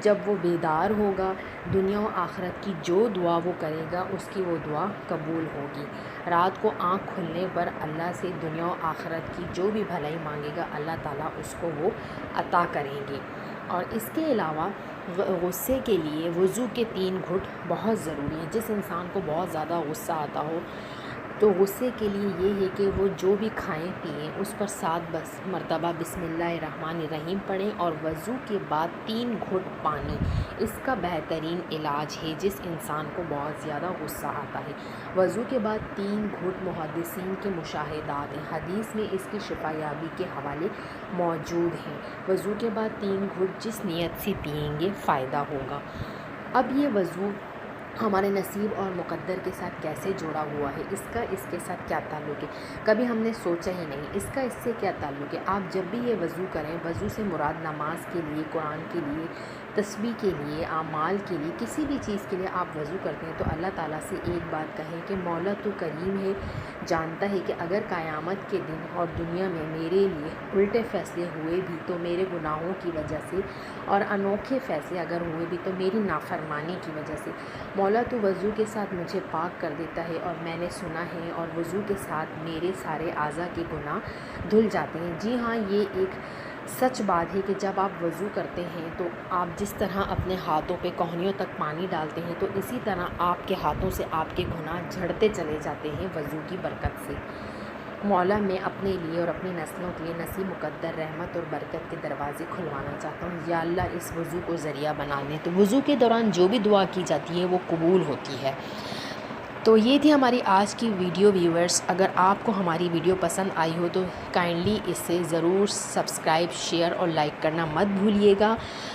جب وہ بیدار ہوگا دنیا و آخرت کی جو دعا وہ کرے گا اس کی وہ دعا قبول ہوگی۔ رات کو آنکھ کھلنے پر اللہ سے دنیا و آخرت کی جو بھی بھلائی مانگے گا اللہ تعالیٰ اس کو وہ عطا کریں گے۔ اور اس کے علاوہ غصے کے لیے وضو کے 3 گھٹ بہت ضروری ہے۔ جس انسان کو بہت زیادہ غصہ آتا ہو تو غصے کے لیے یہ ہے کہ وہ جو بھی کھائیں پئیں اس پر 7 مرتبہ بسم اللہ الرحمن الرحیم پڑھیں، اور وضو کے بعد 3 گھٹ پانی اس کا بہترین علاج ہے جس انسان کو بہت زیادہ غصہ آتا ہے۔ وضو کے بعد 3 گھٹ محدثین کے مشاہدات ہیں، حدیث میں اس کی شفا یابی کے حوالے موجود ہیں۔ وضو کے بعد 3 گھٹ جس نیت سے پئیں گے فائدہ ہوگا۔ اب یہ وضو ہمارے نصیب اور مقدر کے ساتھ کیسے جڑا ہوا ہے، اس کے ساتھ کیا تعلق ہے، کبھی ہم نے سوچا ہی نہیں اس سے کیا تعلق ہے۔ آپ جب بھی یہ وضو کریں، وضو سے مراد نماز کے لیے، قرآن کے لیے تسبیح کے لیے، اعمال کے لیے، کسی بھی چیز کے لیے آپ وضو کرتے ہیں تو اللہ تعالیٰ سے ایک بات کہیں کہ مولا تو کریم ہے، جانتا ہے کہ اگر قیامت کے دن اور دنیا میں میرے لیے الٹے فیصلے ہوئے بھی تو میرے گناہوں کی وجہ سے، اور انوکھے فیصلے اگر ہوئے بھی تو میری نافرمانی کی وجہ سے، مولا تو وضو کے ساتھ مجھے پاک کر دیتا ہے، اور میں نے سنا ہے اور وضو کے ساتھ میرے سارے اعضاء کے گناہ دھل جاتے ہیں۔ جی ہاں، یہ ایک سچ بات ہے کہ جب آپ وضو کرتے ہیں تو آپ جس طرح اپنے ہاتھوں پہ کوہنیوں تک پانی ڈالتے ہیں تو اسی طرح آپ کے ہاتھوں سے آپ کے گناہ جھڑتے چلے جاتے ہیں وضو کی برکت سے۔ مولا میں اپنے لیے اور اپنی نسلوں کے لیے نصیب مقدر رحمت اور برکت کے دروازے کھلوانا چاہتا ہوں۔ یا اللہ اس وضو کو ذریعہ بنا لیں۔ تو وضو کے دوران جو بھی دعا کی جاتی ہے وہ قبول ہوتی ہے۔ تو یہ تھی ہماری آج کی ویڈیو ویورز۔ اگر آپ کو ہماری ویڈیو پسند آئی ہو تو کائنڈلی اسے ضرور سبسکرائب، شیئر اور لائک کرنا مت بھولیے گا،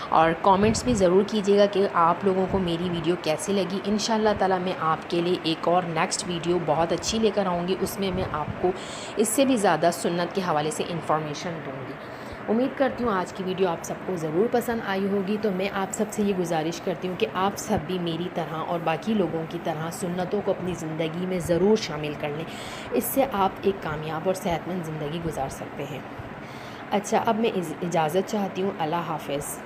اور کامنٹس بھی ضرور کیجیے گا کہ آپ لوگوں کو میری ویڈیو کیسی لگی۔ انشاءاللہ تعالیٰ میں آپ کے لیے ایک اور نیکسٹ ویڈیو بہت اچھی لے کر آؤں گی، اس میں آپ کو اس سے بھی زیادہ سنت کے حوالے سے انفارمیشن دوں گی۔ امید کرتی ہوں آج کی ویڈیو آپ سب کو ضرور پسند آئی ہوگی۔ تو میں آپ سب سے یہ گزارش کرتی ہوں کہ آپ سب بھی میری طرح اور باقی لوگوں کی طرح سنتوں کو اپنی زندگی میں ضرور شامل کر لیں، اس سے آپ ایک کامیاب اور صحت مند زندگی گزار سکتے ہیں۔ اچھا، اب میں اجازت چاہتی ہوں۔ اللہ حافظ۔